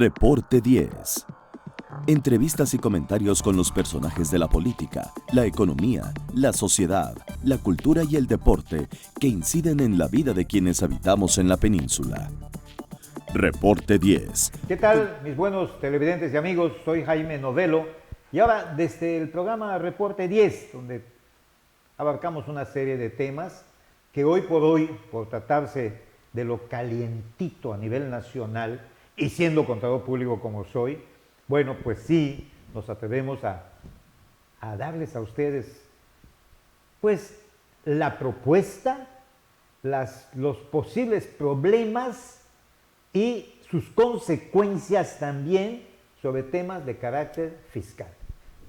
Reporte 10. Entrevistas y comentarios con los personajes de la política, la economía, la sociedad, la cultura y el deporte que inciden en la vida de quienes habitamos en la península. Reporte 10. ¿Qué tal, mis buenos televidentes y amigos? Soy Jaime Novelo y ahora desde el programa Reporte 10, donde abarcamos una serie de temas que hoy por tratarse de lo calientito a nivel nacional y siendo contador público como soy, bueno, pues sí, nos atrevemos a darles a ustedes, pues, la propuesta, los posibles problemas y sus consecuencias también sobre temas de carácter fiscal.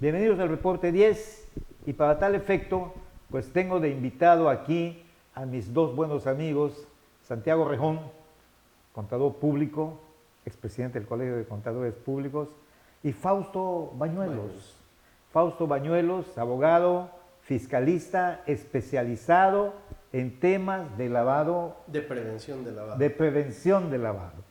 Bienvenidos al Reporte 10 y para tal efecto, pues tengo de invitado aquí a mis dos buenos amigos, Santiago Rejón, contador público, expresidente del Colegio de Contadores Públicos, y Fausto Bañuelos. Fausto Bañuelos, abogado, fiscalista, especializado en temas de lavado. De prevención de lavado. De prevención de lavado.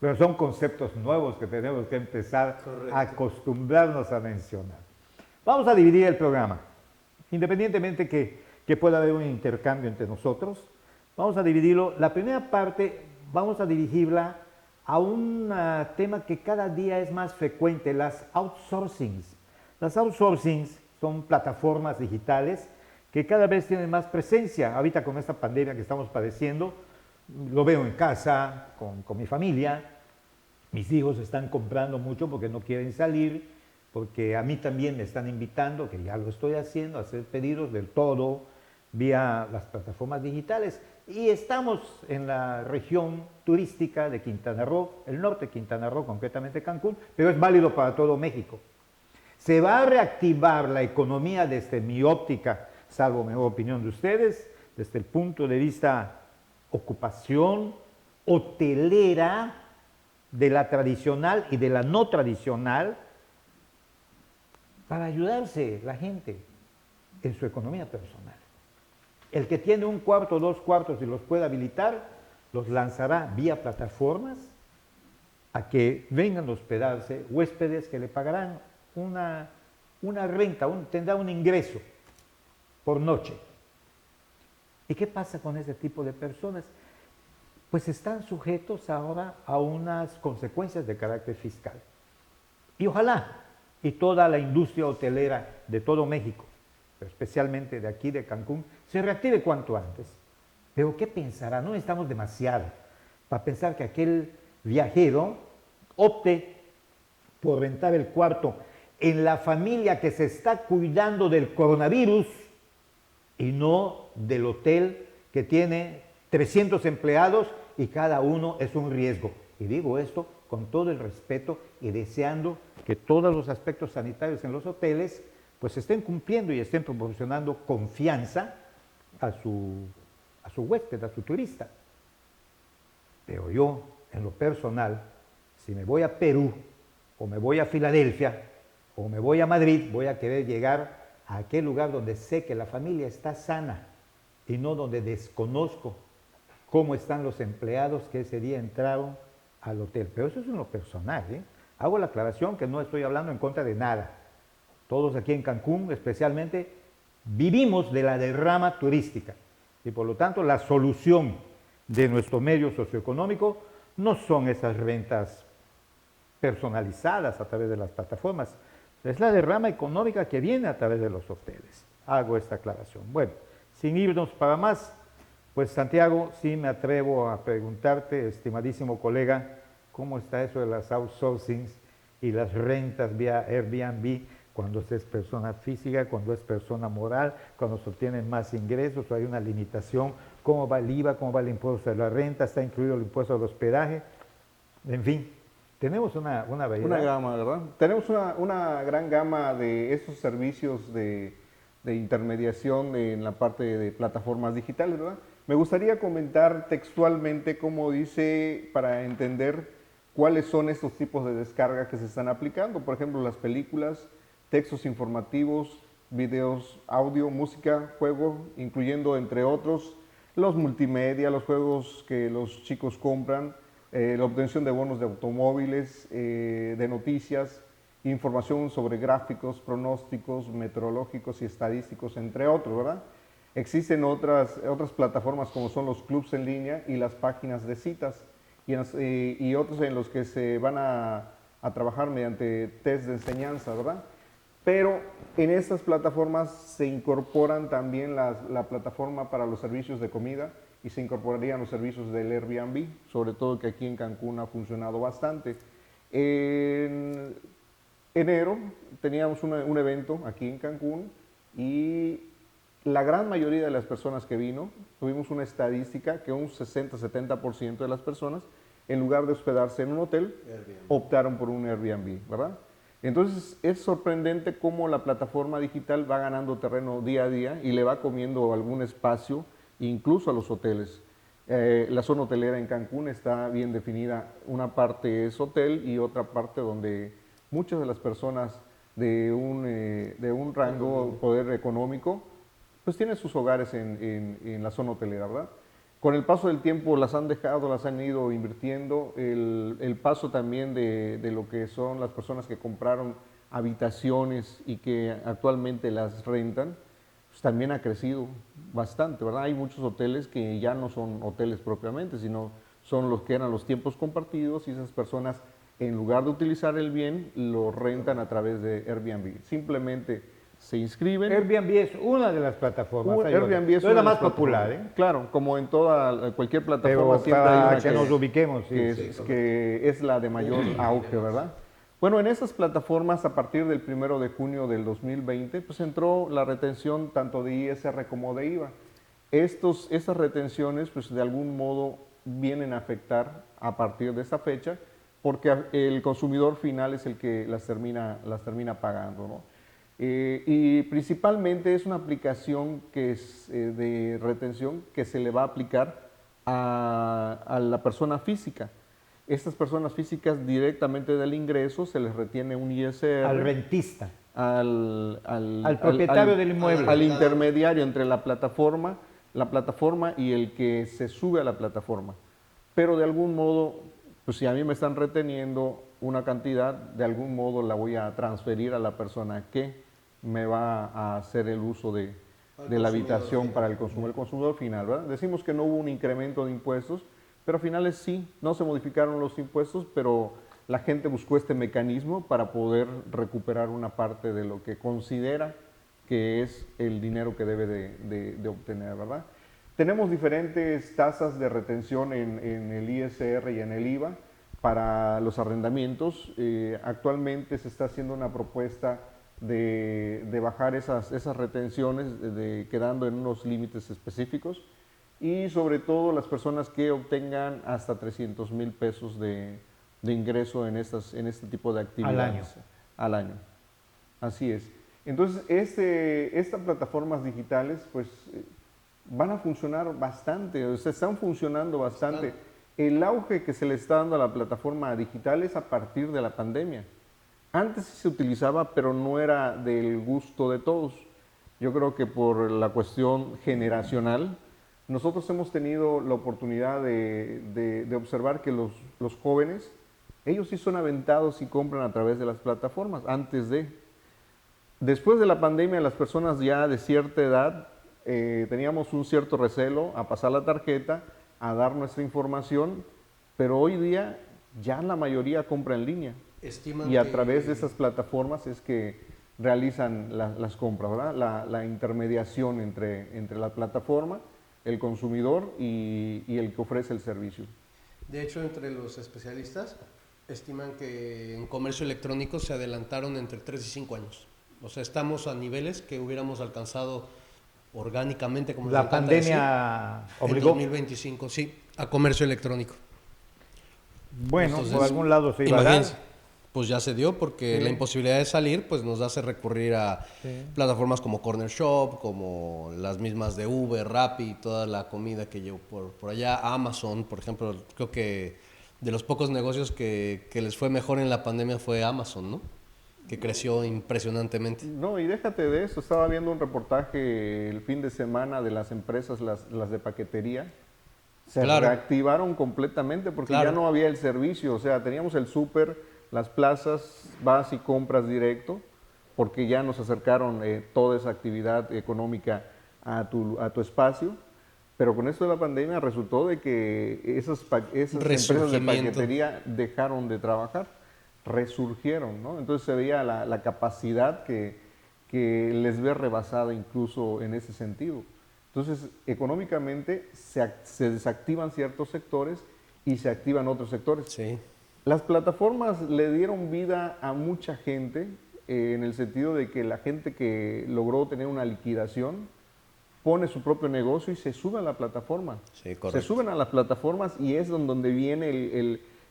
Pero son conceptos nuevos que tenemos que empezar a acostumbrarnos a mencionar. Vamos a dividir el programa. Independientemente que pueda haber un intercambio entre nosotros, vamos a dividirlo. La primera parte vamos a dirigirla a un tema que cada día es más frecuente, las outsourcings. Las outsourcings son plataformas digitales que cada vez tienen más presencia. Ahorita con esta pandemia que estamos padeciendo, lo veo en casa, con mi familia. Mis hijos están comprando mucho porque no quieren salir, porque a mí también me están invitando, que ya lo estoy haciendo, a hacer pedidos del todo vía las plataformas digitales. Y estamos en la región turística de Quintana Roo, el norte de Quintana Roo, concretamente Cancún, pero es válido para todo México. Se va a reactivar la economía desde mi óptica, salvo mejor opinión de ustedes, desde el punto de vista ocupación hotelera, de la tradicional y de la no tradicional, para ayudarse la gente en su economía personal. El que tiene un cuarto o dos cuartos y los puede habilitar, los lanzará vía plataformas a que vengan a hospedarse huéspedes que le pagarán una renta, tendrá un ingreso por noche. ¿Y qué pasa con ese tipo de personas? Pues están sujetos ahora a unas consecuencias de carácter fiscal. Y ojalá, y toda la industria hotelera de todo México, pero especialmente de aquí de Cancún, se reactive cuanto antes. Pero ¿qué pensará? No necesitamos demasiado para pensar que aquel viajero opte por rentar el cuarto en la familia que se está cuidando del coronavirus y no del hotel que tiene 300 empleados y cada uno es un riesgo. Y digo esto con todo el respeto y deseando que todos los aspectos sanitarios en los hoteles pues estén cumpliendo y estén proporcionando confianza a su huésped, a su turista. Pero yo, en lo personal, si me voy a Perú, o me voy a Filadelfia, o me voy a Madrid, voy a querer llegar a aquel lugar donde sé que la familia está sana y no donde desconozco cómo están los empleados que ese día entraron al hotel. Pero eso es en lo personal, ¿eh? Hago la aclaración que no estoy hablando en contra de nada. Todos aquí en Cancún, especialmente, vivimos de la derrama turística y por lo tanto la solución de nuestro medio socioeconómico no son esas rentas personalizadas a través de las plataformas, es la derrama económica que viene a través de los hoteles. Hago esta aclaración. Bueno, sin irnos para más, pues Santiago, sí me atrevo a preguntarte, estimadísimo colega, ¿cómo está eso de las outsourcings y las rentas vía Airbnb cuando se es persona física, cuando es persona moral, cuando se obtienen más ingresos o hay una limitación? ¿Cómo va el IVA? ¿Cómo va el impuesto de la renta? ¿Está incluido el impuesto del hospedaje? En fin, tenemos una variedad. Una gama, ¿verdad? Tenemos una gran gama de esos servicios de intermediación en la parte de plataformas digitales, ¿verdad? Me gustaría comentar textualmente cómo dice, para entender cuáles son estos tipos de descarga que se están aplicando. Por ejemplo, las películas, textos informativos, videos, audio, música, juego, incluyendo entre otros los multimedia, los juegos que los chicos compran, la obtención de bonos de automóviles, de noticias, información sobre gráficos, pronósticos, meteorológicos y estadísticos, entre otros, ¿verdad? Existen otras plataformas como son los clubs en línea y las páginas de citas y otros en los que se van a trabajar mediante test de enseñanza, ¿verdad? Pero en estas plataformas se incorporan también la plataforma para los servicios de comida y se incorporarían los servicios del Airbnb, sobre todo que aquí en Cancún ha funcionado bastante. En enero teníamos un evento aquí en Cancún y la gran mayoría de las personas que vino, tuvimos una estadística que un 60-70% de las personas, en lugar de hospedarse en un hotel, optaron por un Airbnb, ¿verdad? Entonces es sorprendente cómo la plataforma digital va ganando terreno día a día y le va comiendo algún espacio, incluso a los hoteles. La zona hotelera en Cancún está bien definida, una parte es hotel y otra parte donde muchas de las personas de un rango poder económico pues tienen sus hogares en la zona hotelera, ¿verdad? Con el paso del tiempo las han dejado, las han ido invirtiendo, el paso también de lo que son las personas que compraron habitaciones y que actualmente las rentan, pues también ha crecido bastante, ¿verdad? Hay muchos hoteles que ya no son hoteles propiamente, sino son los que eran los tiempos compartidos y esas personas, en lugar de utilizar el bien, lo rentan a través de Airbnb. Simplemente se inscriben. Airbnb es una de las plataformas. Airbnb es la más popular, ¿eh? Claro, como en cualquier plataforma Pero siempre hay para una que nos ubiquemos, sí. que es la de mayor auge, ¿verdad? Bueno, en esas plataformas, a partir del 1 de junio del 2020, pues entró la retención tanto de ISR como de IVA. Esas retenciones, pues de algún modo vienen a afectar a partir de esa fecha, porque el consumidor final es el que las termina pagando, ¿no? Y principalmente es una aplicación que es de retención que se le va a aplicar a la persona física. Estas personas físicas directamente del ingreso se les retiene un ISR. Al rentista. Al propietario del inmueble. Al intermediario entre la plataforma y el que se sube a la plataforma. Pero de algún modo, pues si a mí me están reteniendo una cantidad, de algún modo la voy a transferir a la persona que me va a hacer el uso de la habitación para el consumidor final, ¿verdad? Decimos que no hubo un incremento de impuestos, pero al final sí, no se modificaron los impuestos, pero la gente buscó este mecanismo para poder recuperar una parte de lo que considera que es el dinero que debe de obtener, ¿verdad? Tenemos diferentes tasas de retención en el ISR y en el IVA para los arrendamientos. Actualmente se está haciendo una propuesta de bajar esas retenciones, quedando en unos límites específicos y sobre todo las personas que obtengan hasta 300,000 pesos de ingreso en este tipo de actividades. Al año. Así es. Entonces, estas plataformas digitales pues van a funcionar bastante, o sea, están funcionando bastante. El auge que se le está dando a la plataforma digital es a partir de la pandemia. Antes sí se utilizaba, pero no era del gusto de todos. Yo creo que por la cuestión generacional, nosotros hemos tenido la oportunidad de observar que los jóvenes, ellos sí son aventados y compran a través de las plataformas, Después de la pandemia, las personas ya de cierta edad teníamos un cierto recelo a pasar la tarjeta, a dar nuestra información, pero hoy día ya la mayoría compra en línea. Y a través de esas plataformas es que realizan las compras, ¿verdad? La intermediación entre la plataforma, el consumidor y el que ofrece el servicio. De hecho, entre los especialistas estiman que en comercio electrónico se adelantaron entre 3 y 5 años. O sea, estamos a niveles que hubiéramos alcanzado orgánicamente, como la pandemia obligó. En 2025, sí, a comercio electrónico. Bueno, entonces, por algún lado se iba a dar. Pues ya se dio, porque la imposibilidad de salir pues nos hace recurrir a plataformas como Corner Shop, como las mismas de Uber, Rappi, toda la comida que llevo por allá. Amazon, por ejemplo, creo que de los pocos negocios que les fue mejor en la pandemia fue Amazon, ¿no? Que creció impresionantemente. No, y déjate de eso, estaba viendo un reportaje el fin de semana de las empresas, las de paquetería. se Claro. reactivaron completamente porque Claro. ya no había el servicio, o sea, teníamos el súper, las plazas, vas y compras directo, porque ya nos acercaron toda esa actividad económica a tu espacio, pero con esto de la pandemia resultó de que esas empresas de Resurgimiento. paquetería dejaron de trabajar, resurgieron, ¿no? Entonces se veía la capacidad que les ve rebasada incluso en ese sentido. Entonces, económicamente se desactivan ciertos sectores y se activan otros sectores. Sí. Las plataformas le dieron vida a mucha gente en el sentido de que la gente que logró tener una liquidación pone su propio negocio y se sube a la plataforma. Sí, correcto. Se suben a las plataformas y es donde viene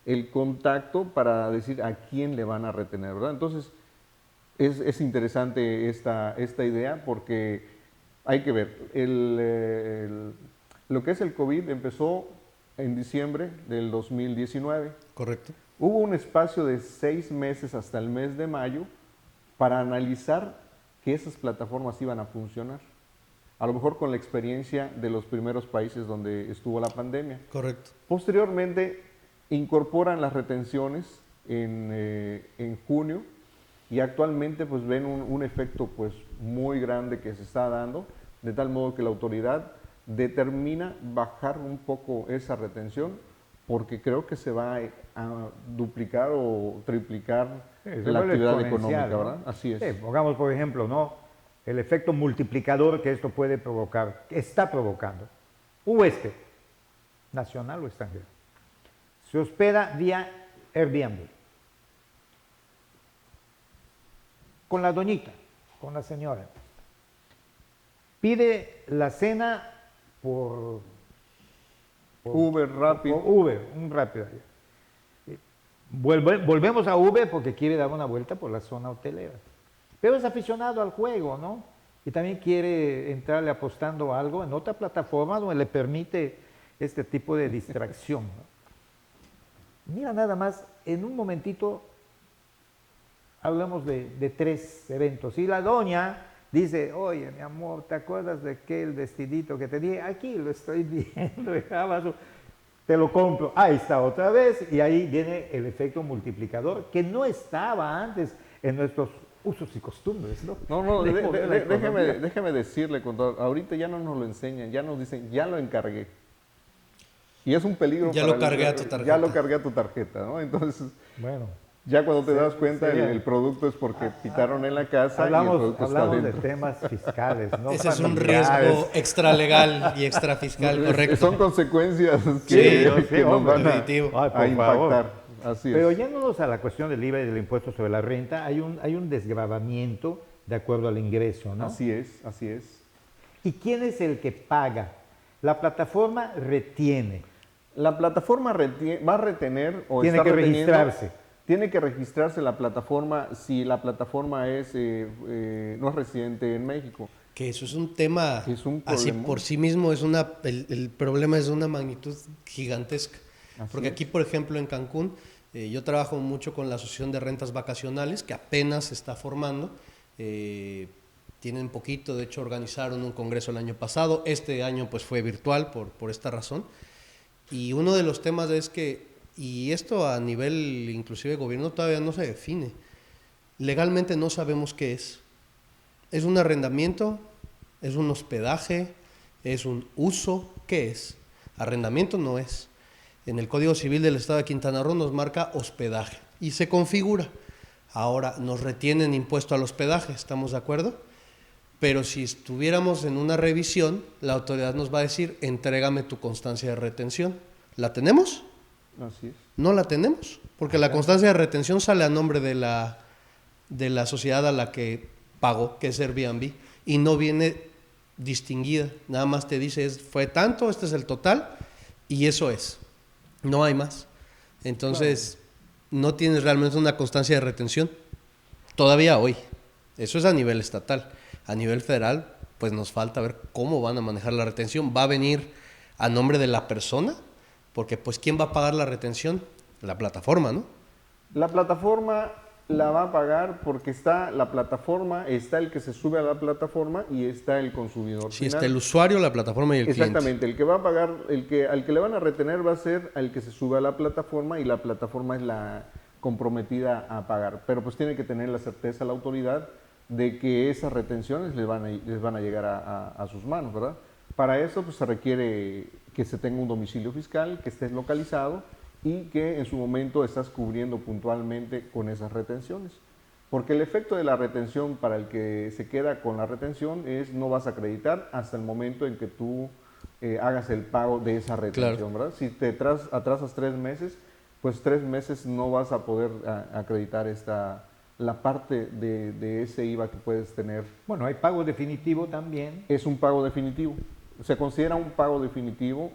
el contacto para decir a quién le van a retener, ¿verdad? Entonces, es interesante esta idea porque hay que ver, lo que es el COVID empezó en diciembre del 2019. Correcto. Hubo un espacio de 6 meses hasta el mes de mayo para analizar que esas plataformas iban a funcionar. A lo mejor con la experiencia de los primeros países donde estuvo la pandemia. Correcto. Posteriormente incorporan las retenciones en junio y actualmente pues ven un efecto pues muy grande que se está dando, de tal modo que la autoridad determina bajar un poco esa retención porque creo que se va a duplicar o triplicar Sí, la actividad exponencial, económica, ¿no? ¿verdad? Así es. Sí, pongamos, por ejemplo, ¿no? El efecto multiplicador que esto puede provocar, que está provocando. Un huésped, nacional o extranjero, se hospeda vía Airbnb. Con la doñita, con la señora. Pide la cena por Uber, Rappi. por Uber, un rápido. Volvemos a Uber porque quiere dar una vuelta por la zona hotelera. Pero es aficionado al juego, ¿no? Y también quiere entrarle apostando algo en otra plataforma donde le permite este tipo de distracción, ¿no? Mira nada más, en un momentito hablamos de 3 eventos. Y la doña dice, oye, mi amor, ¿te acuerdas de aquel vestidito que te dije? Aquí lo estoy viendo en Amazon. Te lo compro. Ahí está otra vez. Y ahí viene el efecto multiplicador que no estaba antes en nuestros usos y costumbres, ¿no? No, De mover la economía. déjeme decirle, contador, ahorita ya no nos lo enseñan, ya nos dicen, ya lo encargué. Y es un peligro. Ya para lo cargué a tu tarjeta. Ya lo cargué a tu tarjeta, ¿no? Entonces, Bueno, ya cuando te das cuenta, sería- el producto es porque pitaron en la casa y el hablamos producto está de dentro. temas fiscales, ¿no? Ese es un familiares. riesgo extralegal y extrafiscal, correcto. Son consecuencias Sí, que nos hombre. van a, Definitivo. Ay, por a impactar. favor. Así Pero es. yéndonos a la cuestión del IVA y del impuesto sobre la renta, hay un desgravamiento de acuerdo al ingreso, ¿no? Así es, así es. ¿Y quién es el que paga? La plataforma retiene. La plataforma va a retener o Tiene está que reteniendo- registrarse. Tiene que registrarse la plataforma si la plataforma no es residente en México. Que eso es un tema, Es un así problema. por sí mismo, el problema es de una magnitud gigantesca. Así Porque es. aquí, por ejemplo, en Cancún, yo trabajo mucho con la Asociación de Rentas Vacacionales, que apenas se está formando. Tienen poquito, de hecho organizaron un congreso el año pasado. Este año pues fue virtual por esta razón. Y uno de los temas es que, y esto a nivel inclusive gobierno todavía no se define, legalmente no sabemos qué es. ¿Es un arrendamiento? ¿Es un hospedaje? ¿Es un uso? ¿Qué es? Arrendamiento no es. En el Código Civil del Estado de Quintana Roo nos marca hospedaje y se configura. Ahora nos retienen impuesto al hospedaje, ¿estamos de acuerdo? Pero si estuviéramos en una revisión, la autoridad nos va a decir, entrégame tu constancia de retención. ¿La tenemos? Así es. No la tenemos, porque la constancia de retención sale a nombre de la sociedad a la que pagó, que es Airbnb, y no viene distinguida. Nada más te dice, fue tanto, este es el total, y eso es. No hay más. Entonces, no tienes realmente una constancia de retención. Todavía hoy. Eso es a nivel estatal. A nivel federal, pues nos falta ver cómo van a manejar la retención. ¿Va a venir a nombre de la persona? Porque, pues, ¿quién va a pagar la retención? La plataforma, ¿no? La plataforma la va a pagar porque está la plataforma, está el que se sube a la plataforma y está el consumidor Sí, final. está el usuario, la plataforma y el cliente. Exactamente, el que va a pagar, al que le van a retener va a ser al que se sube a la plataforma y la plataforma es la comprometida a pagar. Pero pues tiene que tener la certeza la autoridad de que esas retenciones les van a llegar a sus manos, ¿verdad? Para eso pues se requiere que se tenga un domicilio fiscal, que estés localizado y que en su momento estás cubriendo puntualmente con esas retenciones. Porque el efecto de la retención para el que se queda con la retención es no vas a acreditar hasta el momento en que tú hagas el pago de esa retención, ¿verdad? Si te atrasas 3 meses, pues 3 meses no vas a poder acreditar la parte de ese IVA que puedes tener. Bueno, hay pago definitivo también. Es un pago definitivo. Se considera un pago definitivo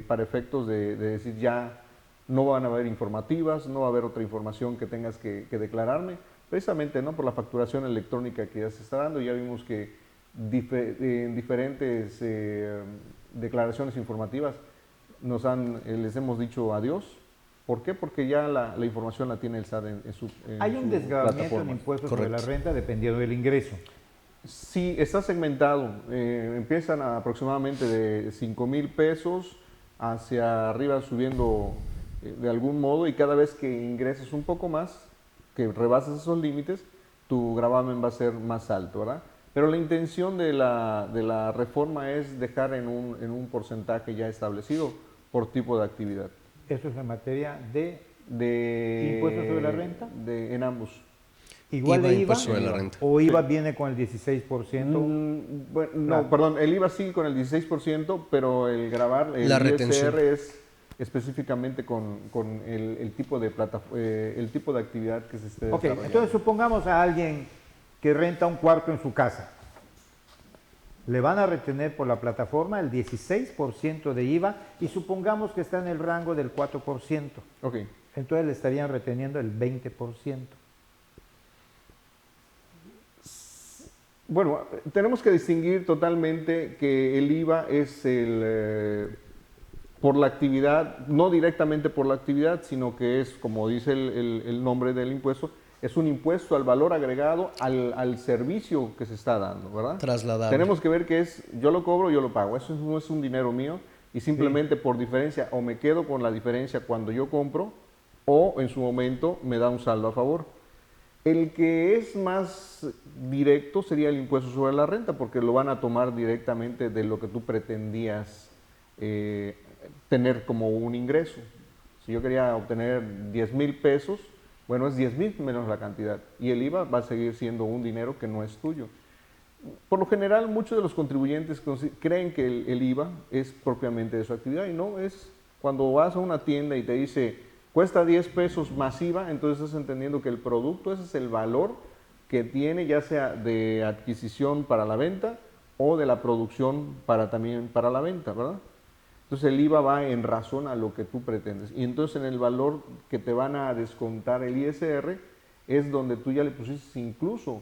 para efectos de decir ya no van a haber informativas, no va a haber otra información que tengas que declararme, precisamente no por la facturación electrónica que ya se está dando. Ya vimos que en diferentes declaraciones informativas les hemos dicho adiós. ¿Por qué? Porque ya la información la tiene el SAT en su Hay un desgravamiento en impuestos sobre la renta dependiendo del ingreso. Sí, está segmentado. Empiezan aproximadamente de 5,000 pesos hacia arriba subiendo de algún modo, y cada vez que ingreses un poco más, que rebases esos límites, tu gravamen va a ser más alto, ¿verdad? Pero la intención de la reforma es dejar en un porcentaje ya establecido por tipo de actividad. ¿Eso es en materia de impuestos sobre la renta? En ambos. ¿Igual de IVA? Impuesto sobre la renta. ¿O IVA viene con el 16%? Bueno, no, perdón, el IVA sí con el 16%, pero el gravar, el La ISR retención. es específicamente con el tipo de el tipo de actividad que se esté desarrollando. Entonces supongamos a alguien que renta un cuarto en su casa. Le van a retener por la plataforma el 16% de IVA y supongamos que está en el rango del 4%. Ok. Entonces le estarían reteniendo el 20%. Bueno, tenemos que distinguir totalmente que el IVA es por la actividad, no directamente por la actividad, sino que es, como dice el nombre del impuesto, es un impuesto al valor agregado al servicio que se está dando, ¿verdad? Trasladable. Tenemos que ver que yo lo cobro, yo lo pago. Eso no es un dinero mío y simplemente por diferencia, o me quedo con la diferencia cuando yo compro, o en su momento me da un saldo a favor. El que es más directo sería el impuesto sobre la renta, porque lo van a tomar directamente de lo que tú pretendías tener como un ingreso. Si yo quería obtener 10,000 pesos, bueno, es 10,000 menos la cantidad, y el IVA va a seguir siendo un dinero que no es tuyo. Por lo general, muchos de los contribuyentes creen que el IVA es propiamente de su actividad, y no, es cuando vas a una tienda y te dice cuesta 10 pesos más IVA, entonces estás entendiendo que el producto, ese es el valor que tiene, ya sea de adquisición para la venta o de la producción también para la venta, ¿verdad? Entonces el IVA va en razón a lo que tú pretendes. Y entonces en el valor que te van a descontar el ISR es donde tú ya le pusiste incluso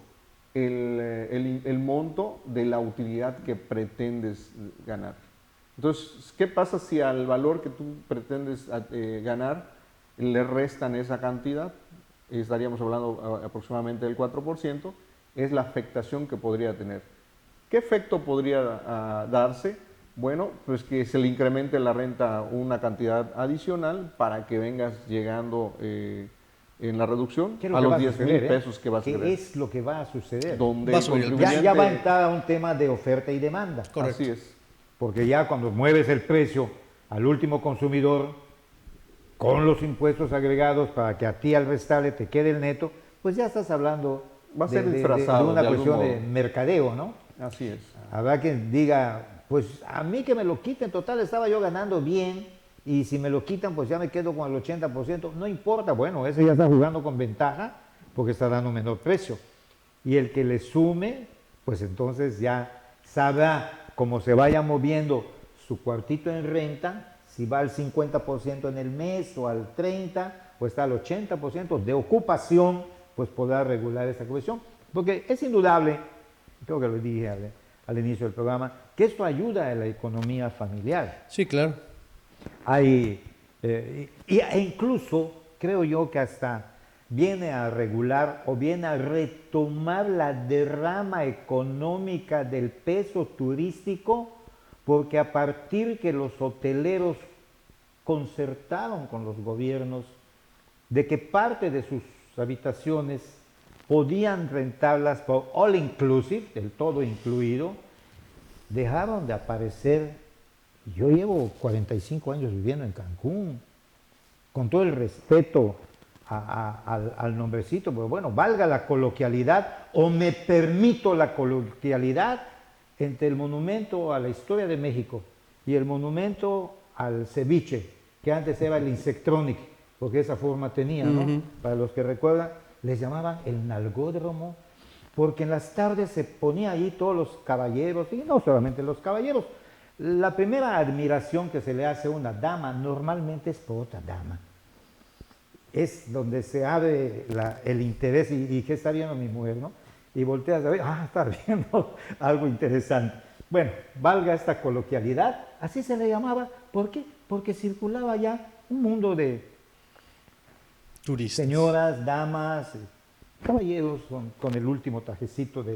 el monto de la utilidad que pretendes ganar. Entonces, ¿qué pasa si al valor que tú pretendes ganar le restan esa cantidad? Estaríamos hablando aproximadamente del 4%, es la afectación que podría tener. ¿Qué efecto podría darse? Bueno, pues que se le incremente la renta una cantidad adicional para que vengas llegando en la reducción a los 10,000 pesos que vas a tener. ¿Qué es lo que va a suceder? Donde Va a subir el contribuyente- Ya va a entrar a un tema de oferta y demanda. Correcto. Así es. Porque ya cuando mueves el precio al último consumidor con los impuestos agregados para que a ti al restable te quede el neto, pues ya estás hablando Va a ser disfrazado de una de algún cuestión de modo. mercadeo, ¿no? Así es. Habrá quien diga, pues a mí que me lo quiten, total estaba yo ganando bien y si me lo quitan pues ya me quedo con el 80%, no importa, bueno, ese ya está jugando con ventaja porque está dando menor precio. Y el que le sume, pues entonces ya sabrá cómo se vaya moviendo su cuartito en renta, si va al 50% en el mes o al 30% o está al 80% de ocupación, pues podrá regular esa cuestión. Porque es indudable, creo que lo dije al inicio del programa, que esto ayuda a la economía familiar. Sí, claro. E incluso creo yo que hasta viene a regular o viene a retomar la derrama económica del peso turístico, porque a partir que los hoteleros concertaron con los gobiernos de que parte de sus habitaciones podían rentarlas por all inclusive, del todo incluido, dejaron de aparecer. Yo llevo 45 años viviendo en Cancún, con todo el respeto al nombrecito, pero bueno, valga la coloquialidad, o me permito la coloquialidad, entre el monumento a la historia de México y el monumento al ceviche, que antes era el Insectronic, porque esa forma tenía, ¿no? Para los que recuerdan, les llamaban el nalgódromo, porque en las tardes se ponía allí todos los caballeros, y no solamente los caballeros. La primera admiración que se le hace a una dama normalmente es por otra dama. Es donde se abre el interés y ¿qué está viendo mi mujer, no? Y volteas a ver, está viendo algo interesante. Bueno, valga esta coloquialidad, así se le llamaba. ¿Por qué? Porque circulaba ya un mundo de turistas, señoras, damas, caballeros con el último trajecito de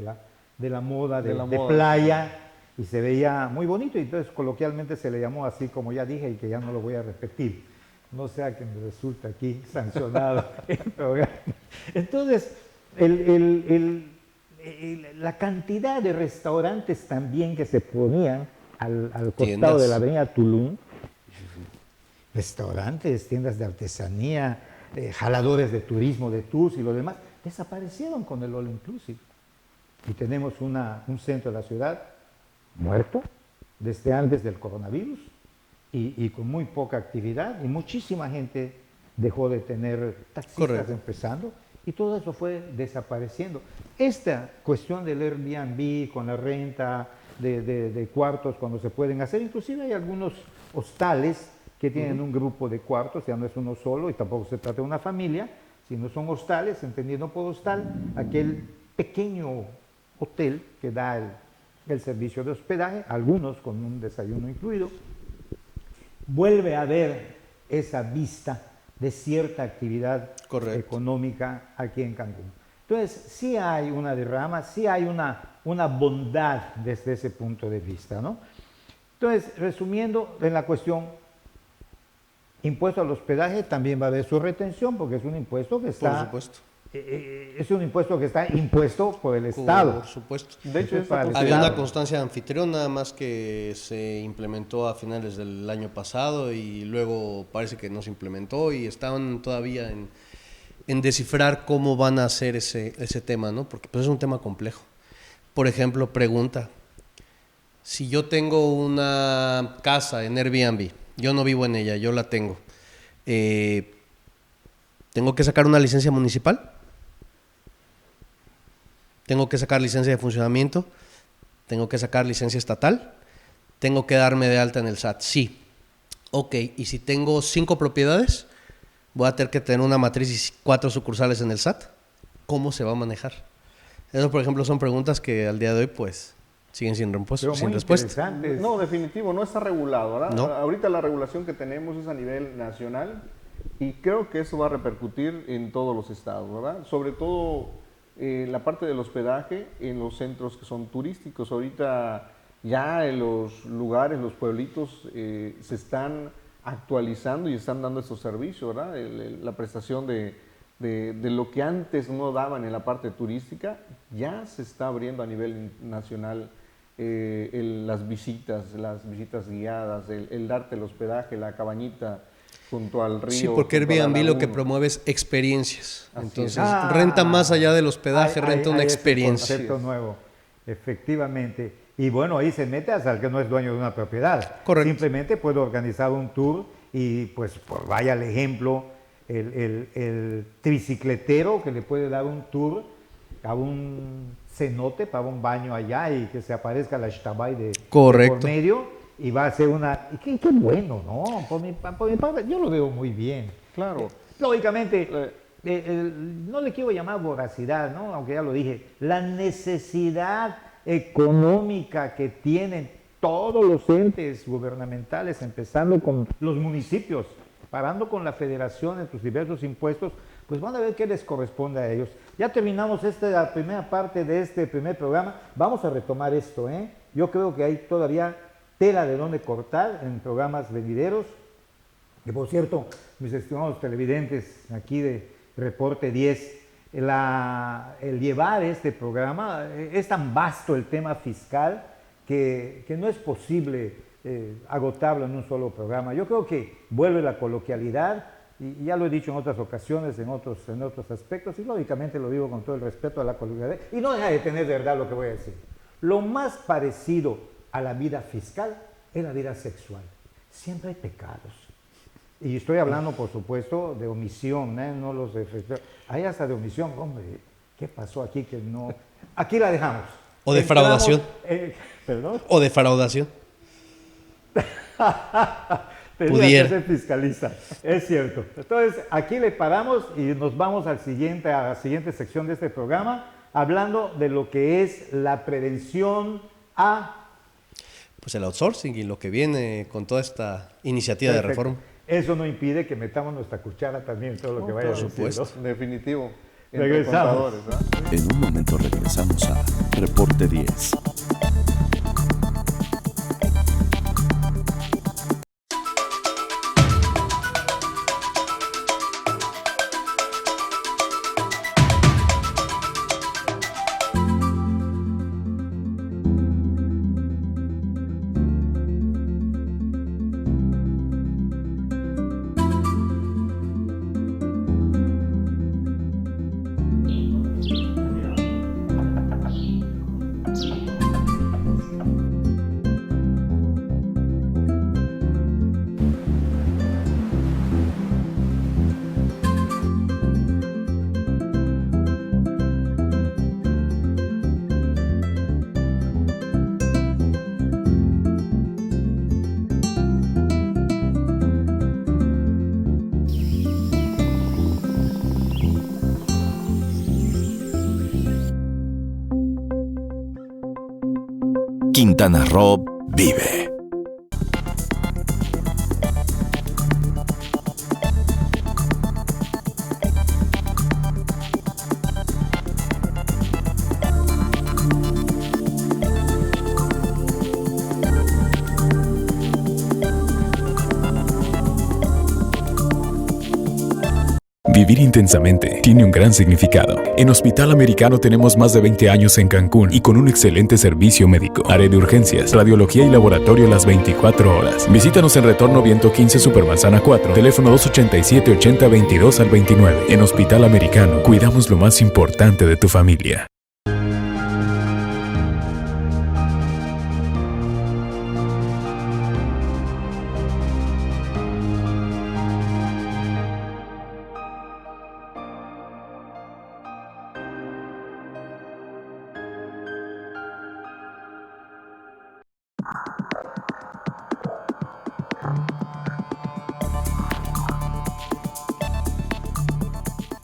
la moda, de playa, y se veía muy bonito, y entonces coloquialmente se le llamó así, como ya dije, y que ya no lo voy a repetir. No sea que me resulte aquí sancionado el programa. Entonces, la cantidad de restaurantes también que se ponían al costado tiendas de la avenida Tulum, restaurantes, tiendas de artesanía, jaladores de turismo, de tours y lo demás, desaparecieron con el All Inclusive. Y tenemos un centro de la ciudad muerto desde antes del coronavirus y con muy poca actividad, y muchísima gente dejó de tener taxistas empezando, y todo eso fue desapareciendo. Esta cuestión del Airbnb con la renta de cuartos cuando se pueden hacer, inclusive hay algunos hostales que tienen un grupo de cuartos, ya no es uno solo y tampoco se trata de una familia, sino son hostales, entendiendo por hostal aquel pequeño hotel que da el servicio de hospedaje, algunos con un desayuno incluido. Vuelve a haber esa vista de cierta actividad económica aquí en Cancún. Entonces, sí hay una derrama, sí hay una bondad desde ese punto de vista, ¿no? Entonces, resumiendo en la cuestión, impuesto al hospedaje también va a haber su retención, porque es un impuesto que está... Por supuesto. Es un impuesto que está impuesto por el Estado. Por supuesto. De hecho, había una constancia de anfitrión, nada más que se implementó a finales del año pasado y luego parece que no se implementó y estaban todavía en descifrar cómo van a hacer ese tema, ¿no? Porque pues es un tema complejo. Por ejemplo, pregunta, si yo tengo una casa en Airbnb, yo no vivo en ella, yo la tengo, ¿tengo que sacar una licencia municipal? ¿Tengo que sacar licencia de funcionamiento? ¿Tengo que sacar licencia estatal? ¿Tengo que darme de alta en el SAT? Sí. Ok, y si tengo 5 propiedades, voy a tener que tener una matriz y 4 sucursales en el SAT. ¿Cómo se va a manejar? Eso, por ejemplo, son preguntas que al día de hoy, pues, siguen sin respuesta. No, definitivo, no está regulado, ¿verdad? No. Ahorita la regulación que tenemos es a nivel nacional y creo que eso va a repercutir en todos los estados, ¿verdad? Sobre todo la parte del hospedaje en los centros que son turísticos. Ahorita ya en los lugares, los pueblitos, se están actualizando y están dando estos servicios, ¿verdad? La prestación de lo que antes no daban en la parte turística, ya se está abriendo a nivel nacional. Las visitas guiadas, el darte el hospedaje, la cabañita junto al río. Sí, porque Airbnb lo que promueve es experiencias. Entonces, renta más allá del hospedaje, renta una experiencia. Es un concepto nuevo, efectivamente. Y bueno, ahí se mete hasta el que no es dueño de una propiedad. Correcto. Simplemente puede organizar un tour y pues vaya al ejemplo, el tricicletero que le puede dar un tour a un cenote para un baño allá y que se aparezca la Xtabay de por medio. Y va a ser una... Qué bueno, ¿no? Por mi parte, yo lo veo muy bien. Claro. Lógicamente, no le quiero llamar voracidad, ¿no? Aunque ya lo dije. La necesidad económica que tienen todos los entes gubernamentales, empezando con los municipios, parando con la federación en sus diversos impuestos, pues van a ver qué les corresponde a ellos. Ya terminamos la primera parte de este primer programa. Vamos a retomar esto, ¿eh? Yo creo que hay todavía tela de dónde cortar en programas venideros. Que por cierto, mis estimados televidentes aquí de Reporte 10, el llevar este programa, es tan vasto el tema fiscal que no es posible agotarlo en un solo programa. Yo creo que vuelve la coloquialidad, y ya lo he dicho en otras ocasiones, en otros aspectos, y lógicamente lo digo con todo el respeto a la coloquialidad, y no deja de tener verdad lo que voy a decir. Lo más parecido a la vida fiscal es la vida sexual. Siempre hay pecados. Y estoy hablando, por supuesto, de omisión, no los de... Hay hasta de omisión, hombre, ¿qué pasó aquí que no...? Aquí la dejamos. O defraudación. ¿Perdón? O defraudación. Tenía que ser fiscalista, es cierto. Entonces, aquí le paramos y nos vamos a la siguiente sección de este programa, hablando de lo que es la prevención a... Pues el outsourcing y lo que viene con toda esta iniciativa de reforma. Eso no impide que metamos nuestra cuchara también en todo lo que vaya a decir, por supuesto. ¿no? Definitivo. Regresamos. En un momento regresamos a Reporte 10. Quintana Roo vive. Vivir intensamente tiene un gran significado. En Hospital Americano tenemos más de 20 años en Cancún y con un excelente servicio médico. Área de urgencias, radiología y laboratorio las 24 horas. Visítanos en Retorno Viento 15 Supermanzana 4, teléfono 287-8022 al 29. En Hospital Americano, cuidamos lo más importante de tu familia.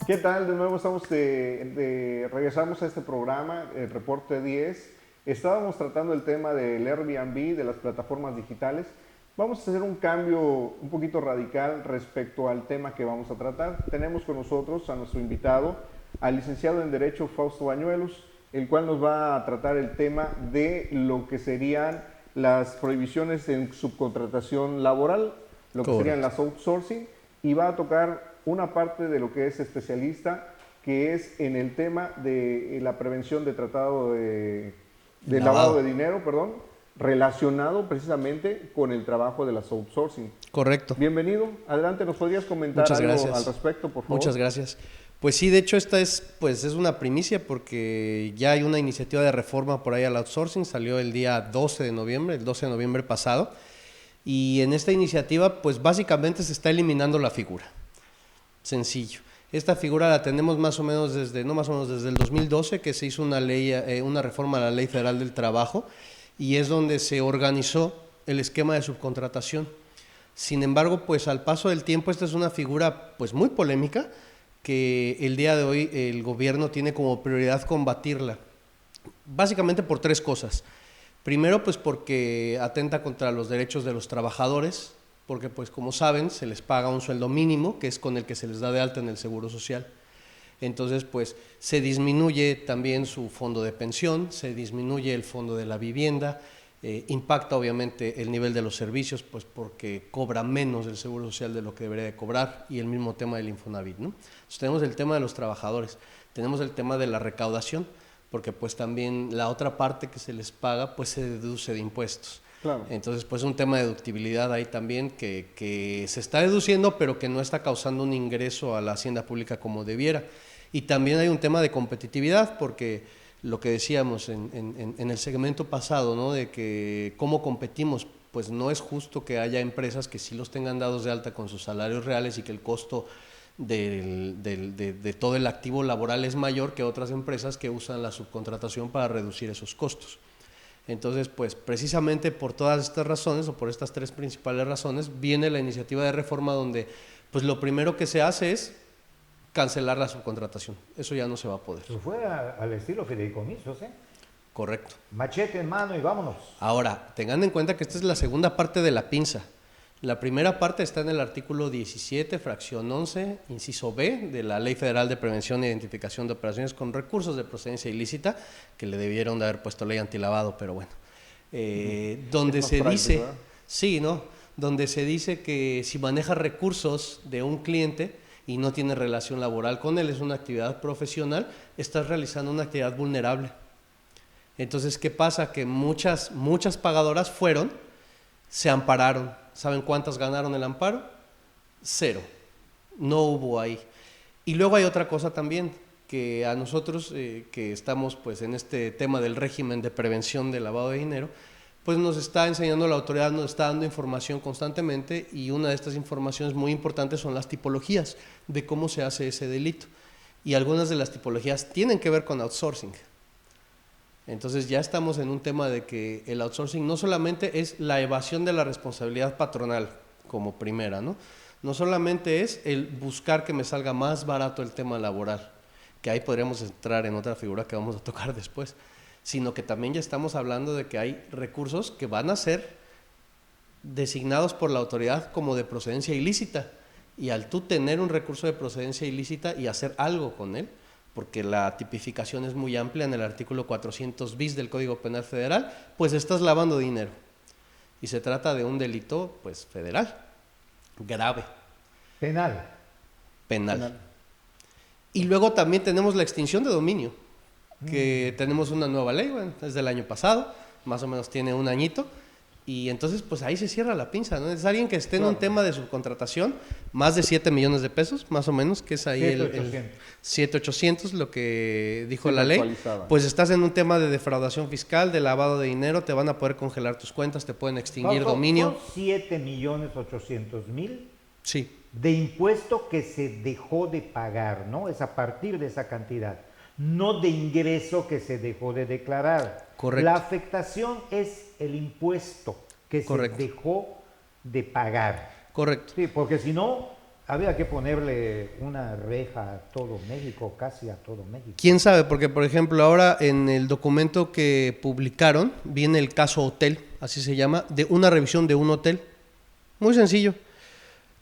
¿Qué tal? De nuevo regresamos a este programa, el Reporte 10. Estábamos tratando el tema del Airbnb, de las plataformas digitales. Vamos a hacer un cambio un poquito radical respecto al tema que vamos a tratar. Tenemos con nosotros a nuestro invitado, al licenciado en Derecho Fausto Bañuelos, el cual nos va a tratar el tema de lo que serían las prohibiciones en subcontratación laboral, lo que serían las outsourcing, y va a tocar una parte de lo que es especialista, que es en el tema de la prevención de tratado de lavado de dinero, relacionado precisamente con el trabajo de las outsourcing. Correcto. Bienvenido. Adelante, ¿nos podrías comentar algo al respecto, por favor? Muchas gracias. Pues sí, de hecho esta es una primicia porque ya hay una iniciativa de reforma por ahí al outsourcing, salió el día 12 de noviembre, el 12 de noviembre pasado, y en esta iniciativa pues básicamente se está eliminando la figura. Sencillo. Esta figura la tenemos más o menos desde el 2012, que se hizo una reforma a la Ley Federal del Trabajo, y es donde se organizó el esquema de subcontratación. Sin embargo, pues al paso del tiempo esta es una figura pues muy polémica, que el día de hoy el gobierno tiene como prioridad combatirla, básicamente por tres cosas. Primero, pues porque atenta contra los derechos de los trabajadores, porque pues como saben se les paga un sueldo mínimo, que es con el que se les da de alta en el Seguro Social. Entonces, pues se disminuye también su fondo de pensión, se disminuye el fondo de la vivienda, impacta obviamente el nivel de los servicios, pues porque cobra menos el Seguro Social de lo que debería de cobrar, y el mismo tema del Infonavit, ¿no? Entonces tenemos el tema de los trabajadores, tenemos el tema de la recaudación, porque pues también la otra parte que se les paga pues se deduce de impuestos. Claro. Entonces, pues un tema de deductibilidad ahí también que se está deduciendo, pero que no está causando un ingreso a la hacienda pública como debiera. Y también hay un tema de competitividad, porque lo que decíamos en el segmento pasado, ¿no? De que cómo competimos, pues no es justo que haya empresas que sí los tengan dados de alta con sus salarios reales y que el costo de todo el activo laboral es mayor que otras empresas que usan la subcontratación para reducir esos costos. Entonces, pues precisamente por todas estas razones, o por estas tres principales razones, viene la iniciativa de reforma donde pues lo primero que se hace es cancelar la subcontratación. Eso ya no se va a poder. Eso fue al estilo fideicomisos, ¿eh? Correcto. Machete en mano y vámonos. Ahora, tengan en cuenta que esta es la segunda parte de la pinza. La primera parte está en el artículo 17, fracción 11, inciso B, de la Ley Federal de Prevención e Identificación de Operaciones con Recursos de Procedencia Ilícita, que le debieron de haber puesto ley antilavado, pero bueno. Donde se dice, sí, ¿no? Donde se dice que si maneja recursos de un cliente y no tiene relación laboral con él, es una actividad profesional, estás realizando una actividad vulnerable. Entonces, ¿qué pasa? Que muchas pagadoras se ampararon. ¿Saben cuántas ganaron el amparo? 0. No hubo ahí. Y luego hay otra cosa también, que a nosotros que estamos pues en este tema del régimen de prevención del lavado de dinero, pues nos está enseñando la autoridad, nos está dando información constantemente, y una de estas informaciones muy importantes son las tipologías de cómo se hace ese delito. Y algunas de las tipologías tienen que ver con outsourcing. Entonces ya estamos en un tema de que el outsourcing no solamente es la evasión de la responsabilidad patronal como primera, ¿no? No solamente es el buscar que me salga más barato el tema laboral, que ahí podríamos entrar en otra figura que vamos a tocar después, sino que también ya estamos hablando de que hay recursos que van a ser designados por la autoridad como de procedencia ilícita, y al tú tener un recurso de procedencia ilícita y hacer algo con él, porque la tipificación es muy amplia en el artículo 400 bis del Código Penal Federal, pues estás lavando dinero. Y se trata de un delito, pues, federal, grave. Penal. Y luego también tenemos la extinción de dominio, que tenemos una nueva ley, bueno, es del año pasado, más o menos tiene un añito, y entonces pues ahí se cierra la pinza, ¿no? Es alguien que esté en un tema de subcontratación, más de 7 millones de pesos, más o menos, que es ahí el 7,800, lo que dijo la ley. Pues estás en un tema de defraudación fiscal, de lavado de dinero, te van a poder congelar tus cuentas, te pueden extinguir dominio. Son 7.800.000 sí, de impuesto que se dejó de pagar, ¿no? Es a partir de esa cantidad, no de ingreso que se dejó de declarar. Correcto. La afectación es el impuesto que Correcto. se dejó de pagar. Correcto. Sí, porque si no, había que ponerle una reja a todo México, casi a todo México. ¿Quién sabe? Porque, por ejemplo, ahora en el documento que publicaron viene el caso hotel, así se llama, de una revisión de un hotel. Muy sencillo.